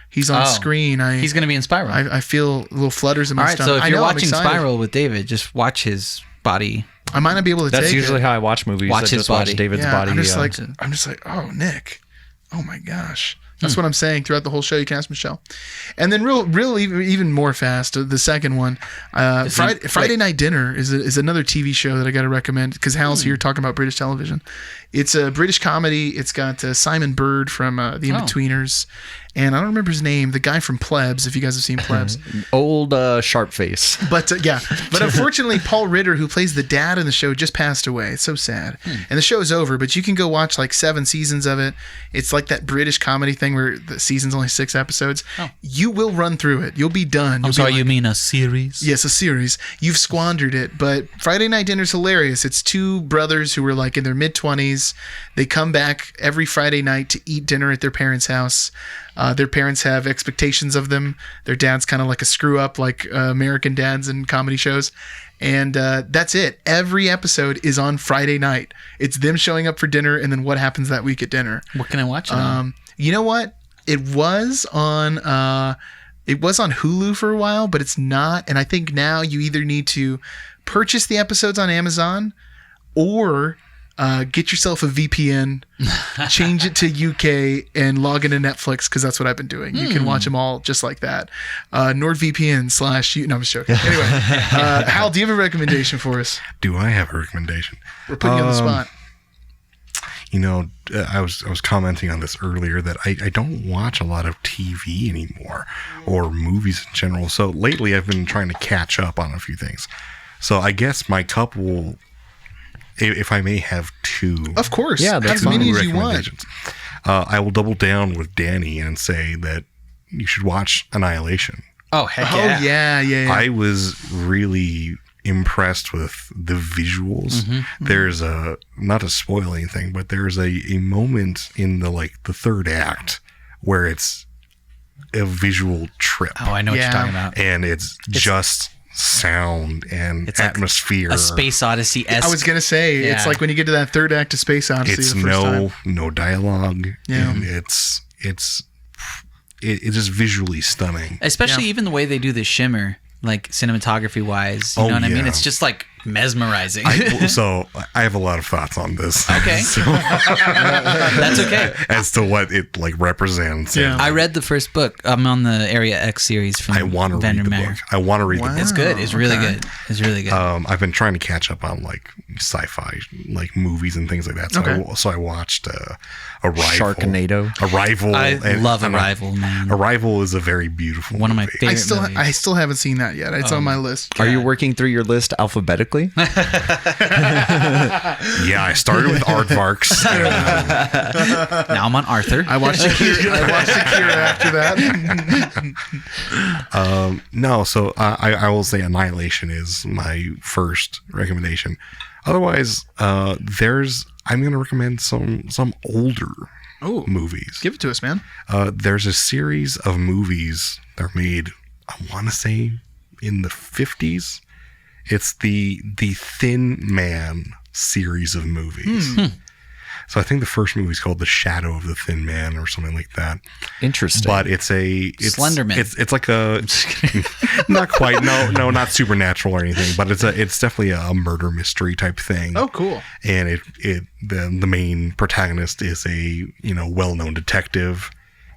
he's on screen, He's going to be in Spiral. I feel little flutters in my All right, stomach. so if I you're know, I'm watching excited. Spiral with David, just watch his body. I might not be able to That's take usually it. how I watch movies. Watch I his just watch body. David's Yeah, body. I'm just like, oh, Nick. Oh my gosh. That's what I'm saying throughout the whole show. You can ask Michelle. And then even more fast, the second one, Friday Night Dinner is another TV show that I got to recommend because Hal's here talking about British television. It's a British comedy. It's got Simon Bird from The Inbetweeners. And I don't remember his name, the guy from Plebs, if you guys have seen Plebs. Old sharp face. But but unfortunately, Paul Ritter, who plays the dad in the show, just passed away. It's so sad. And the show's over, but you can go watch 7 seasons of it. It's like that British comedy thing where the season's only 6 episodes. Oh. You will run through it. You'll be done. I'm sorry, you mean a series? Yes, a series. You've squandered it, but Friday Night Dinner's hilarious. It's 2 brothers who were in their mid-20s. They come back every Friday night to eat dinner at their parents' house. Their parents have expectations of them. Their dad's kind of like a screw-up, like American dads in comedy shows. And that's it. Every episode is on Friday night. It's them showing up for dinner and then what happens that week at dinner. What can I watch it on? You know what? It was on Hulu for a while, but it's not. And I think now you either need to purchase the episodes on Amazon or get yourself a VPN, change it to UK, and log into Netflix because that's what I've been doing. You can watch them all just like that. NordVPN / No, I'm just joking. Anyway, Hal, do you have a recommendation for us? Do I have a recommendation? We're putting you on the spot. I was commenting on this earlier that I don't watch a lot of TV anymore or movies in general. So lately I've been trying to catch up on a few things. So I guess my couple, if I may have 2. Of course. Yeah, as many as you want. I will double down with Danny and say that you should watch Annihilation. Oh, heck Oh, yeah. yeah. I was really impressed with the visuals. There's not to spoil anything, but there's a moment in the 3rd act where it's a visual trip. Oh, I know what you're Yeah. talking about. And it's just sound and It's atmosphere. A Space Odyssey-esque. I was gonna say it's Yeah. like when you get to that third act of Space Odyssey. It's the first time. no dialogue. Yeah. And it's just visually stunning. Especially Yeah. even the way they do the shimmer, like cinematography wise. You know what I mean? yeah. It's just like mesmerizing. So I have a lot of thoughts on this. Okay. So, That's okay. as to what it like represents. Yeah. And I read the first book. I'm on the Area X series from I want to read the Vandermeer. book. I want to read the book. It's good. It's really okay. good. It's really good. I've been trying to catch up on like sci-fi, like movies and things like that. So Okay. I watched Arrival. Sharknado. Arrival. I and- love and Arrival, man. Arrival is a very beautiful. One of my movie. favorite movies. I still haven't seen that yet. It's on my list. Are you working through your list alphabetically? Yeah, I started with Aardvarks. Now I'm on Arthur. I watched Akira after that. No, so I will say Annihilation is my first recommendation. Otherwise, I'm going to recommend some older Oh, movies. give it to us, man. There's a series of movies that are made, I want to say, in the 50s. It's the Thin Man series of movies. So I think the first movie is called The Shadow of the Thin Man or something like that. Interesting. But it's Slenderman. It's like a not quite no not supernatural or anything, but it's definitely a murder mystery type thing. Oh, cool. And the main protagonist is a well-known detective,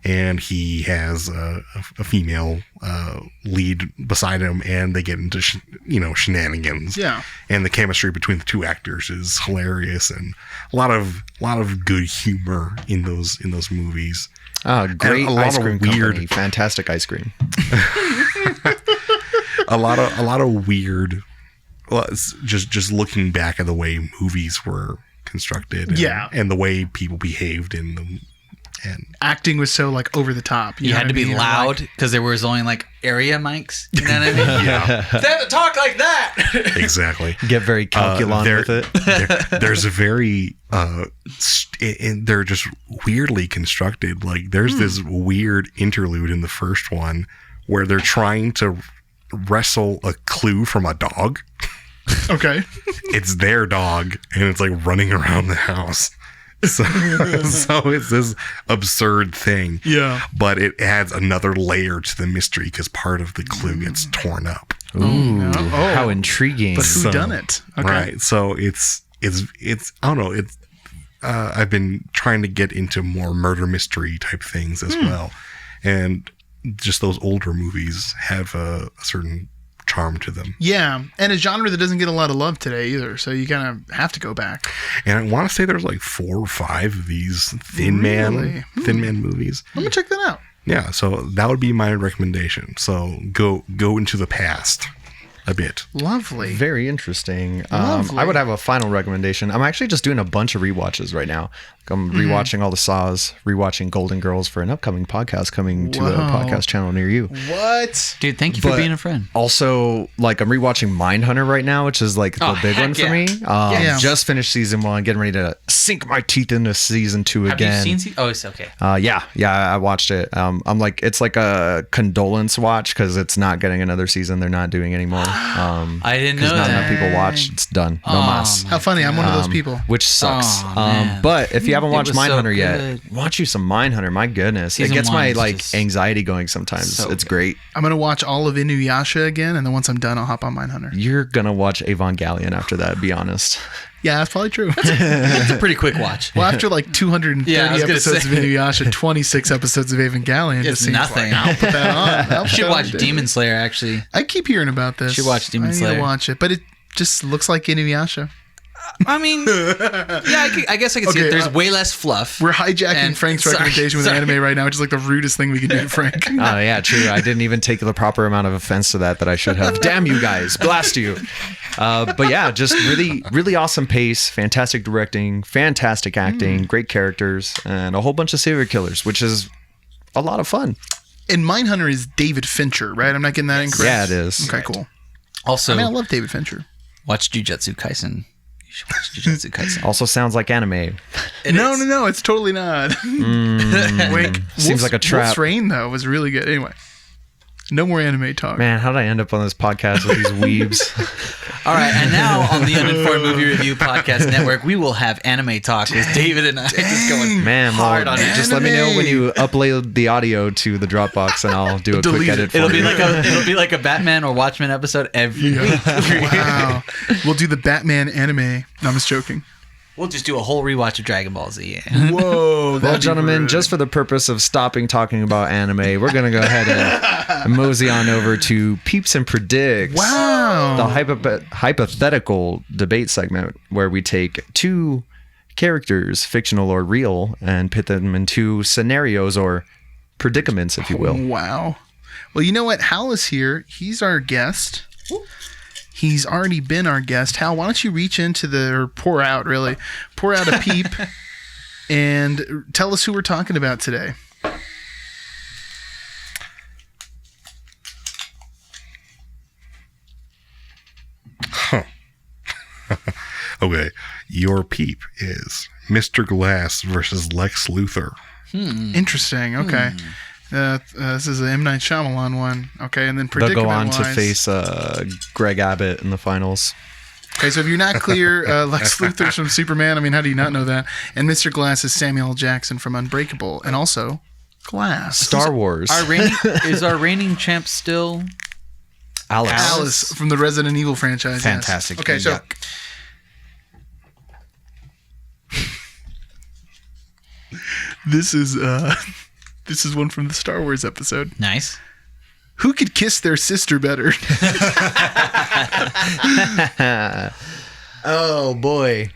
and he has a female lead beside him, and they get into shenanigans. Yeah. And the chemistry between the two actors is hilarious, and a lot of good humor in those movies. Great a lot ice of cream weird- company. Fantastic ice cream. A lot of weird. Well, it's just looking back at the way movies were constructed, and the way people behaved in them. And Acting was so like over the top. You know had what to I be mean? loud because there was only like area mics. You know what I mean? yeah, They had to talk like that. exactly. Get very calculon with it. There's a very and they're just weirdly constructed. Like there's this weird interlude in the first one where they're trying to wrestle a clue from a dog. Okay. It's their dog, and it's like running around the house. So it's this absurd thing. Yeah. But it adds another layer to the mystery because part of the clue gets torn up. Ooh, Oh. how intriguing. But who done it? Okay. Right. So it's I don't know. It's I've been trying to get into more murder mystery type things as well, and just those older movies have a certain charm to them. Yeah, and a genre that doesn't get a lot of love today either. So you kind of have to go back. And I want to say there's like 4 or 5 of these Thin Man movies. I'm gonna check that out. Yeah, so that would be my recommendation. So go into the past a bit. Lovely. Very interesting. Lovely. I would have a final recommendation. I'm actually just doing a bunch of rewatches right now. I'm rewatching all the Saws, rewatching Golden Girls for an upcoming podcast coming to a Wow. podcast channel near you. What? Dude, thank you for But being a friend. Also, like I'm rewatching Mindhunter right now, which is like the Oh, big heck one for yeah. me. Yeah. Just finished season 1, getting ready to sink my teeth into season 2 Have again. you seen? Oh, it's okay. Yeah, I watched it. I'm like, it's like a condolence watch because it's not getting another season. They're not doing anymore. I didn't know Because not that. enough people watch. It's done. No Aw, mas. How funny. I'm one of those people. Which sucks. Aw, man. But if you haven't It watched was so Mindhunter yet, good. watch you some Mindhunter. My goodness, Season it gets 1 my is like just anxiety going sometimes. so It's good. great. I'm gonna watch all of Inuyasha again, and then once I'm done, I'll hop on Mindhunter. You're gonna watch Evangelion after that. Be honest. Yeah, that's probably true. It's a pretty quick watch. Well, after like 230 Yeah, I was gonna episodes say. of Inuyasha, 26 episodes of Evangelion, just seems nothing. like I'll put that on. I'll You should put watch that on. Demon Slayer, actually. I keep hearing about this. Should watch Demon I need Slayer. to watch it, but it just looks like Inuyasha. I mean, yeah, I guess I can see Okay, it. There's way less fluff. We're hijacking And- Frank's sorry, recommendation with sorry. anime right now, which is like the rudest thing we can do to Frank. Oh yeah, true. I didn't even take the proper amount of offense to that I should have. Damn you guys, blast you. But yeah, just really awesome pace, fantastic directing, fantastic acting, great characters, and a whole bunch of serial killers, which is a lot of fun. And Mindhunter is David Fincher, right? I'm not getting that incorrect. Yeah, it is. Okay, cool. Also, I mean, I love David Fincher. watch Jujutsu Kaisen. You should watch Jujutsu Kaisen. Also sounds like anime. No, it's totally not. Wink. Seems like a trap. Wolf's Rain, though, was really good. Anyway, No more anime talk. Man, how did I end up on this podcast with these weebs? All right, and now on the Uninformed Movie Review Podcast Network, we will have anime talk with David and I just going Man, hard on it. just let me know when you upload the audio to the Dropbox, and I'll do a quick edit for It'll you. be like a Batman or Watchmen episode every week. Wow. We'll do the Batman anime. No, I'm just joking. We'll just do a whole rewatch of Dragon Ball Z. Whoa. Well, gentlemen, just for the purpose of stopping talking about anime, we're going to go ahead and mosey on over to Peeps and Predicts. Wow. The hypothetical debate segment where we take two characters, fictional or real, and pit them into scenarios or predicaments, if you will. Wow. Well, you know what? Hal is here. He's our guest. He's already been our guest. Hal, why don't you reach into or pour out a peep and tell us who we're talking about today. Okay, your peep is Mr. Glass versus Lex Luthor. Interesting. Okay. This is an M. Night Shyamalan one. Okay, and then They'll go on predicament-wise. to face Greg Abbott in the finals. Okay, so if you're not clear, Lex Luthor's from Superman. I mean, how do you not know that? And Mr. Glass is Samuel L. Jackson from Unbreakable, and also Glass. Star Wars. Is our reigning champ still Alice from the Resident Evil franchise. yes. Fantastic. Okay, so Yuck. this is one from the Star Wars episode. Nice. Who could kiss their sister better? Oh, boy.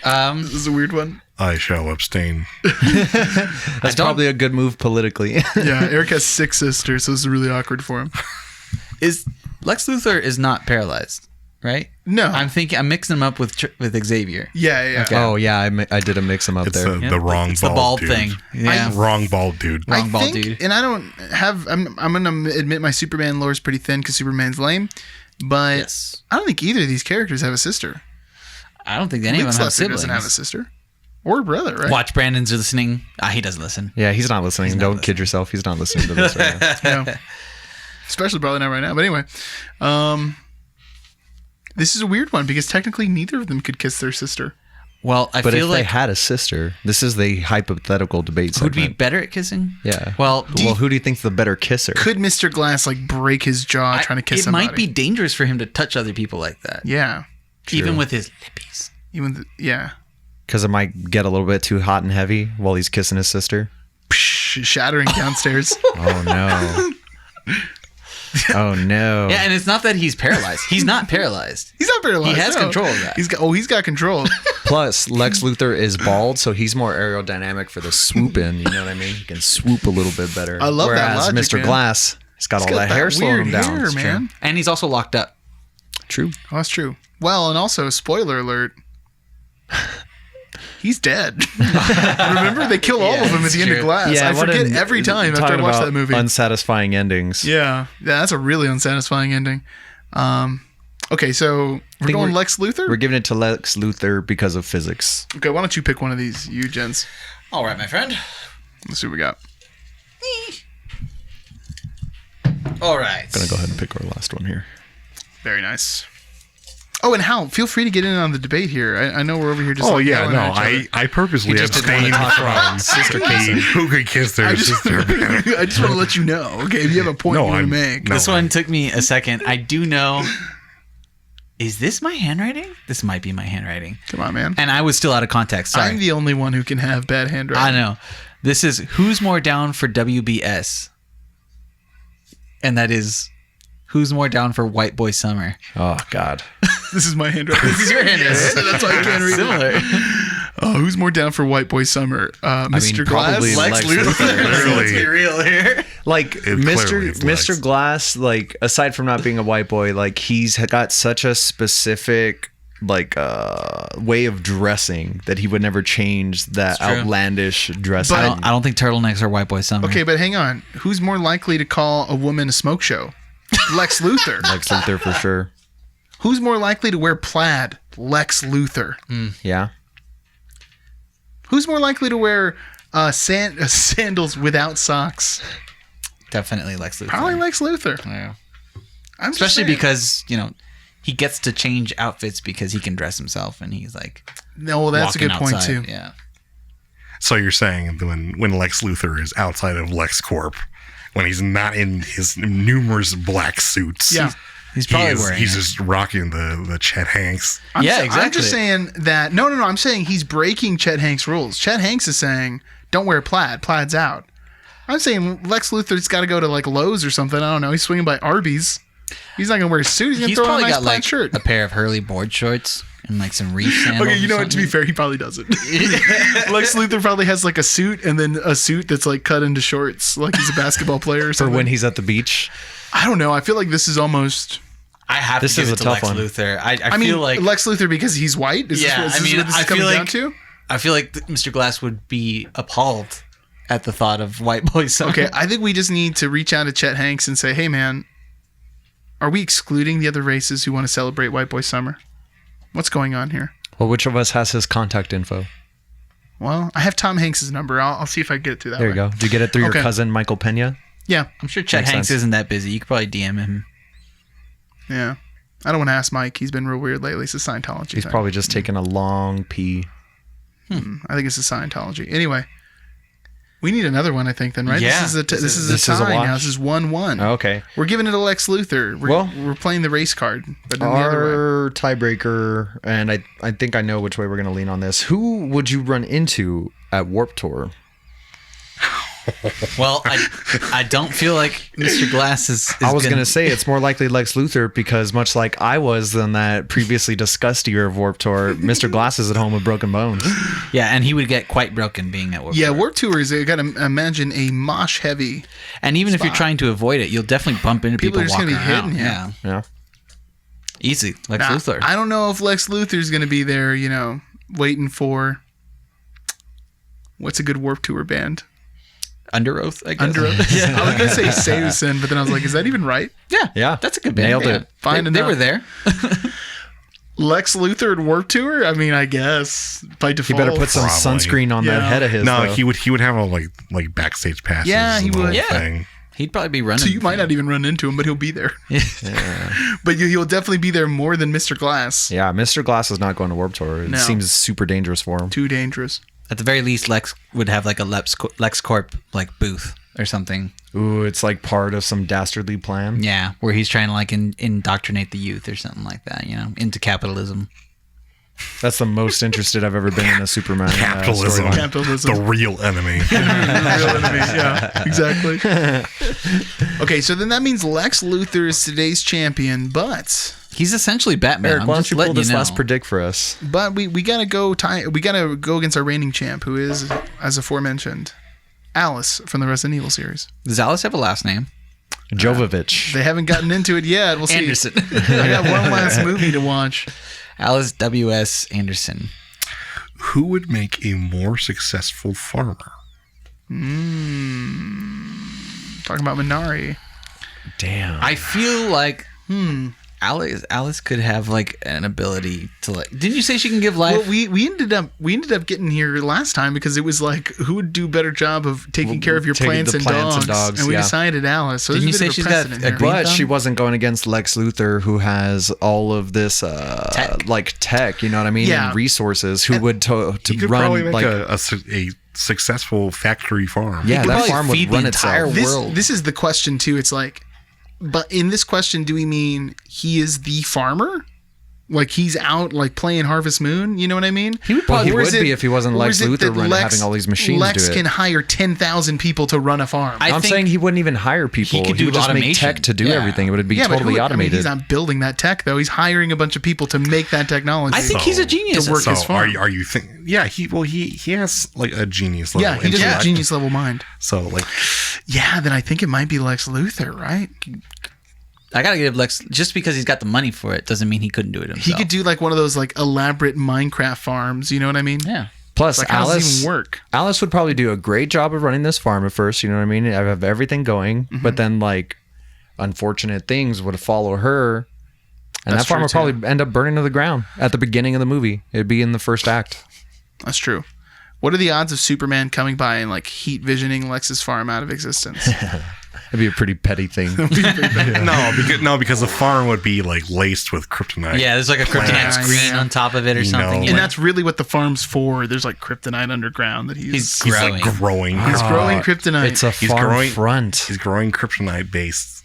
This is a weird one. I shall abstain. That's probably a good move politically. Yeah, Eric has 6 sisters, so this is really awkward for him. Is Lex Luthor is not paralyzed, right? No. I'm mixing him up with Xavier. Yeah. Okay. Oh, yeah, I did mix them up It's there. the wrong It's bald the bald dude. thing. Yeah. Wrong bald dude. Wrong I bald think, dude. and I don't have. I'm gonna admit my Superman lore is pretty thin because Superman's lame, but Yes. I don't think either of these characters have a sister. I don't think any of Lex them have Luthor siblings. doesn't have a sister or a brother, right? Watch, Brandon's listening. He doesn't listen. Yeah, he's not listening. Don't kid yourself. He's not listening to this right now. Yeah. Especially probably not right now. But anyway, this is a weird one because technically neither of them could kiss their sister. Well, I But feel if they like had a sister, this is the hypothetical debate who'd segment. be better at kissing? Yeah. Well, Who do you think's the better kisser? Could Mr. Glass like break his jaw trying to kiss it somebody? might be dangerous for him to touch other people like that. Yeah. Even with his lippies. Yeah. Because it might get a little bit too hot and heavy while he's kissing his sister. Psh, shattering downstairs. Oh, no. Oh, no. Yeah, and it's not that he's paralyzed. He's not paralyzed. He's not paralyzed. He has no. control of that. He's got control. Plus, Lex Luthor is bald, so he's more aerodynamic for the swoop in. You know what I mean? He can swoop a little bit better. I love that Whereas logic, Mr. man. Glass, he's got all that hair slowing him down. hair, It's man. And he's also locked up. True. Oh, that's true. Well, and also, spoiler alert. He's dead. Remember, they kill all of them at the end of Glass. I what forget an- every time after I talking watch about that movie. Unsatisfying endings. Yeah, that's a really unsatisfying ending. Okay, so we're think going we're- Lex Luthor? We're giving it to Lex Luthor because of physics. Okay, why don't you pick one of these, you gents? All right, my friend. Let's see what we got. All right. I'm going to go ahead and pick our last one here. Very nice. Oh, and Hal, feel free to get in on the debate here. I know we're over here just Oh like yeah, yelling no, at each other. I purposely just didn't wanna abstained talk from about sister kissing. who could kiss their I just, sister. I just want to let you know. Okay, if you have a point No, you want to I'm- make. no. This one took me a second. I do know. Is this my handwriting? This might be my handwriting. Come on, man. And I was still out of context. Sorry. I'm the only one who can have bad I handwriting. know. This is who's more down for WBS? And that is who's more down for White Boy Summer? Oh, God. This is my handwriting. This is your handwriting. That's why I can't read it. Similar. Who's more down for White Boy Summer? Mr. Glass? probably Lex Lex Luthor. Luthor. Let's be real here. Like, clearly it's Lex. Mr. Glass, like, aside from not being a white boy, like, he's got such a specific, like, way of dressing that he would never change that It's true. outlandish dressing. I don't think turtlenecks are White Boy Summer. Okay, but hang on. Who's more likely to call a woman a smoke show? Lex Luthor. Lex Luthor for sure. Who's more likely to wear plaid? Lex Luthor. Yeah. Who's more likely to wear sandals without socks? Definitely Lex Luthor. Probably Lex Luthor. Yeah. Especially Especially because, he gets to change outfits because he can dress himself and he's like no, that's a good walking point outside. too. Yeah. So you're saying when Lex Luthor is outside of LexCorp, when he's not in his numerous black suits, Yeah. He's probably wearing he's it. just rocking the Chet Hanks. I'm exactly. just saying that. No. I'm saying he's breaking Chet Hanks' rules. Chet Hanks is saying, "Don't wear plaid. Plaid's out." I'm saying Lex Luthor's got to go to like Lowe's or something. I don't know. He's swinging by Arby's. He's not gonna wear a suit. He's gonna throw on a probably nice got plaid like shirt. a pair of Hurley board shorts and like some reef sandals. Okay, you know or what? To be something. fair, he probably doesn't. Lex Luthor probably has like a suit and then a suit that's like cut into shorts, like he's a basketball player or For something. when he's at the beach. I don't know. I feel like this is almost. I have This to give is it a to tough Lex one. Luthor. I I feel mean, like Lex Luthor because he's white. Is Yeah, this what I mean, this is I coming feel down like- to? I feel like Mr. Glass would be appalled at the thought of white boy summer. Okay, I think we just need to reach out to Chet Hanks and say, "Hey, man, are we excluding the other races who want to celebrate White Boy Summer? What's going on here?" Well, which of us has his contact info? Well, I have Tom Hanks' number. I'll see if I can get it through that There you way. go. Did you get it through Okay. your cousin, Michael Pena? Yeah, I'm sure Chet Makes Hanks sense. isn't that busy. You could probably DM him. yeah. I don't want to ask Mike. He's been real weird lately. It's a Scientology He's thing. probably just taking a long pee. I think it's a Scientology. Anyway, we need another one, I think, then, right? Yeah. This is a this is tie a now. watch. This is 1-1. Okay. We're giving it to Lex Luthor. We're playing the race card, but in the other way. Our tiebreaker, and I think I know which way we're going to lean on this. Who would you run into at Warped Tour? Well, I don't feel like Mr. Glass is I was going to say it's more likely Lex Luthor because much like I was in that previously discussed year of Warped Tour, Mr. Glass is at home with broken bones. Yeah, and he would get quite broken being at Warped Yeah, Tour. Warped Tour is, I got to imagine, a mosh heavy. And even if you're spot. trying to avoid it, you'll definitely bump into People people, are just walking gonna be around. hitting you. Yeah, Yeah. easy, Lex Now, Luthor. I don't know if Lex Luthor's going to be there, waiting for. What's a good Warped Tour band? Under Oath, I guess. Under Oath. Yeah, I was going to say Seducin, but then I was like, is that even right? Yeah. That's a good band. Nailed Yeah. it. Fine They enough. were there. Lex Luthor at Warped Tour? I mean, I guess by He default. better put some Probably. sunscreen on that Yeah. head of his. No, though. he would have a like backstage passes. Yeah, he and the would. whole Yeah. thing. He'd probably be running. So you might not even run into him, but he'll be there. But he'll definitely be there more than Mr. Glass. Yeah, Mr. Glass is not going to Warped Tour. It No. seems super dangerous for him. Too dangerous. At the very least, Lex would have like a LexCorp like booth or something. Ooh, it's like part of some dastardly plan. Yeah, where he's trying to like indoctrinate the youth or something like that. Into capitalism. That's the most interested I've ever been in a Superman Capitalism, storyline. Capitalism. the real enemy. Real enemies, yeah, exactly. Okay, so then that means Lex Luthor is today's champion, but He's essentially Batman. Eric, I'm why don't just you pull letting this you know. last predict for us? we gotta go against our reigning champ, who is, as aforementioned, Alice from the Resident Evil series. Does Alice have a last name? Jovovich. They haven't gotten into it yet. We'll see. Anderson. I got one last movie to watch. Alice W.S. Anderson. Who would make a more successful farmer? Talking about Minari. Damn. I feel like Alice could have like an ability to like. Didn't you say she can give life? Well, we ended up getting here last time because it was like who would do a better job of taking care of your taking plants the and plants and dogs, dogs, and we yeah. decided Alice. So Didn't there's you a bit say of she's got precedent a here. green but she thumb? wasn't going against Lex Luthor, who has all of this Tech. tech, you know what I mean, Yeah. and resources. Who would to You could run probably make like a successful factory farm. yeah, could that probably farm would feed the run entire itself. world. This is the question too. It's like, but in this question, do we mean he is the farmer? Like he's out like playing Harvest Moon? You know what I mean? He would Well, probably he Or would is it- be if he wasn't or Lex is it Luthor that having all these machines Lex do it. can hire 10,000 people to run a farm. I I'm think saying he wouldn't even hire people. he could do would just make automation. tech to do Yeah. everything. It would be but totally who- I mean, automated. he's not building that tech though. He's hiring a bunch of people to make that technology. I think he's a genius. To work So his farm. are you think? Yeah, he has like a genius level. Yeah, he does have intellect. genius level mind. So like, Yeah, then I think it might be Lex Luthor, right? I gotta give Lex just because he's got the money for it doesn't mean he couldn't do it himself. He could do like one of those like elaborate Minecraft farms. You know what I mean? Yeah. Plus, Like how does it Alice even work? Alice would probably do a great job of running this farm at first. You know what I mean? I have everything going, Mm-hmm. but then like unfortunate things would follow her, and That's that farm true, would probably end up burning to the ground at the beginning of the movie. It'd be in the first act. That's true. What are the odds of Superman coming by and like heat visioning Lex's farm out of existence? That'd be a pretty petty thing. because the farm would be like laced with kryptonite. Yeah, there's like a kryptonite screen on top of it or something. And that's really what the farm's for. There's like kryptonite underground that he's growing. He's growing. He's growing kryptonite. It's a farm front. He's growing kryptonite-based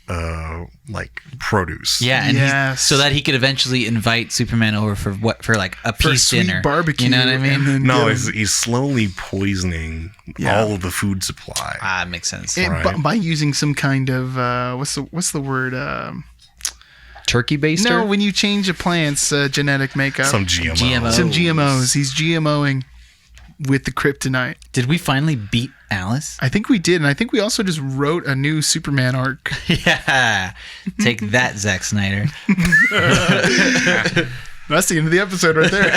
like produce. Yeah, and Yes. so that he could eventually invite Superman over for like a for peace sweet dinner. barbecue. You know what I mean? and then No, get him- he's slowly poisoning all of the food supply. Ah, makes sense. by using some kind of what's the word? Turkey baster? No, when you change a plant's genetic makeup. Some GMO. Some GMOs. He's GMOing with the kryptonite. Did we finally beat Alice? I think we did, and I think we also just wrote a new Superman arc. Yeah. Take that, Zack Snyder. That's the end of the episode right there.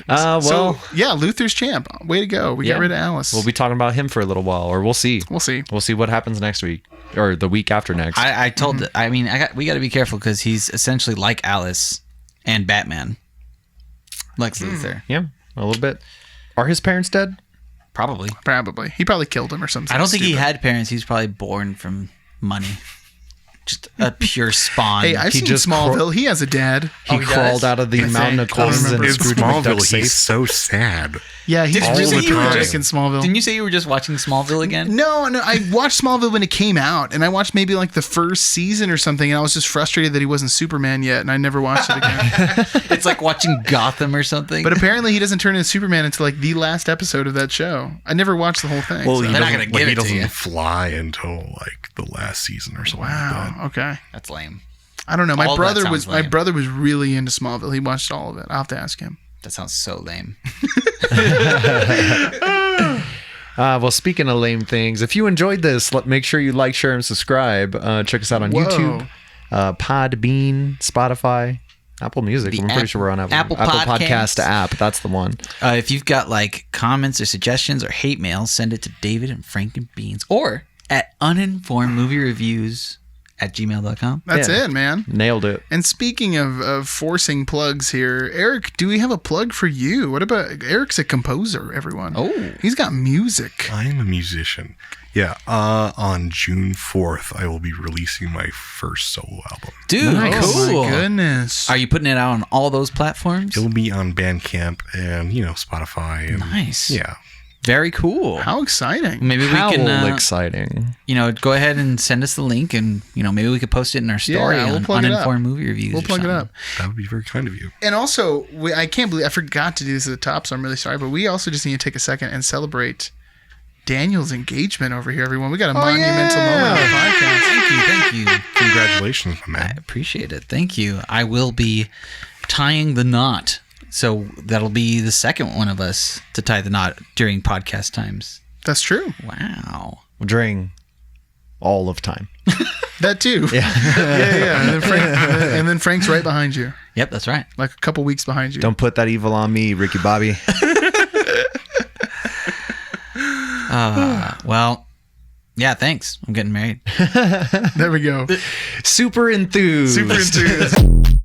well, So yeah, Luther's champ. Way to go. We got rid of Alice. we'll be talking about him for a little while, or we'll see. We'll see. We'll see what happens next week, or the week after next. I told. I mean, we got to be careful because he's essentially like Alice and Batman. Lex Luthor, Yeah, a little bit. Are his parents dead? probably. Probably. He probably killed him or something. I don't think he stupid. had parents. He was probably born from money. Just a pure spawn. Hey, I've He seen just Smallville. He has a dad. He he crawled does? out of the mountain of think. I don't coins and remember. In Scrooge Smallville, McDuck he's safe. so sad. Yeah, he's Did you really say you were tragic just- in Smallville. Didn't you say you were just watching Smallville again? No, I watched Smallville when it came out, and I watched maybe like the first season or something, and I was just frustrated that he wasn't Superman yet, and I never watched it again. It's like watching Gotham or something. But apparently, he doesn't turn into Superman until like the last episode of that show. I never watched the whole thing. Well, so- he They're not doesn't, gonna give he it to doesn't you. fly until like the last season or something like that. wow. Okay. That's lame. I don't know. My All that brother sounds was my lame. brother was really into Smallville. He watched all of it. I'll have to ask him. That sounds so lame. Well, speaking of lame things, if you enjoyed this, make sure you like, share, and subscribe. Check us out on Whoa. YouTube, Podbean, Spotify, Apple Music. I'm pretty sure we're on Apple Podcast Podcasts. app. That's the one. If you've got like comments or suggestions or hate mail, send it to davidandfrankandbeans or at uninformedmoviereviews@gmail.com. That's Yeah. it, man. Nailed it. And speaking of forcing plugs here, Eric, do we have a plug for you? What about Eric's a composer, everyone. Oh. He's got music. I am a musician. Yeah, on June 4th, I will be releasing my first solo album. Dude, Nice. Oh cool. my goodness. Are you putting it out on all those platforms? It'll be on Bandcamp and, Spotify. And, Nice. Yeah. Very cool. How exciting. Maybe we How can, exciting. go ahead and send us the link, and maybe we could post it in our story Yeah, we'll on plug it up. Uninformed Movie Reviews. We'll or plug it something. up. That would be very kind of you. And also, I can't believe I forgot to do this at the top, so I'm really sorry. But we also just need to take a second and celebrate Daniel's engagement over here, everyone. We got a monumental moment on the podcast. Thank you. Congratulations, my I man. appreciate it. Thank you. I will be tying the knot. So that'll be the second one of us to tie the knot during podcast times. That's true. Wow. During all of time. That too. Yeah. yeah. And then Frank's right behind you, Yep, that's right. like a couple weeks behind you. Don't put that evil on me, Ricky Bobby. Well, yeah, thanks. I'm getting married. There we go. Super enthused. Super enthused.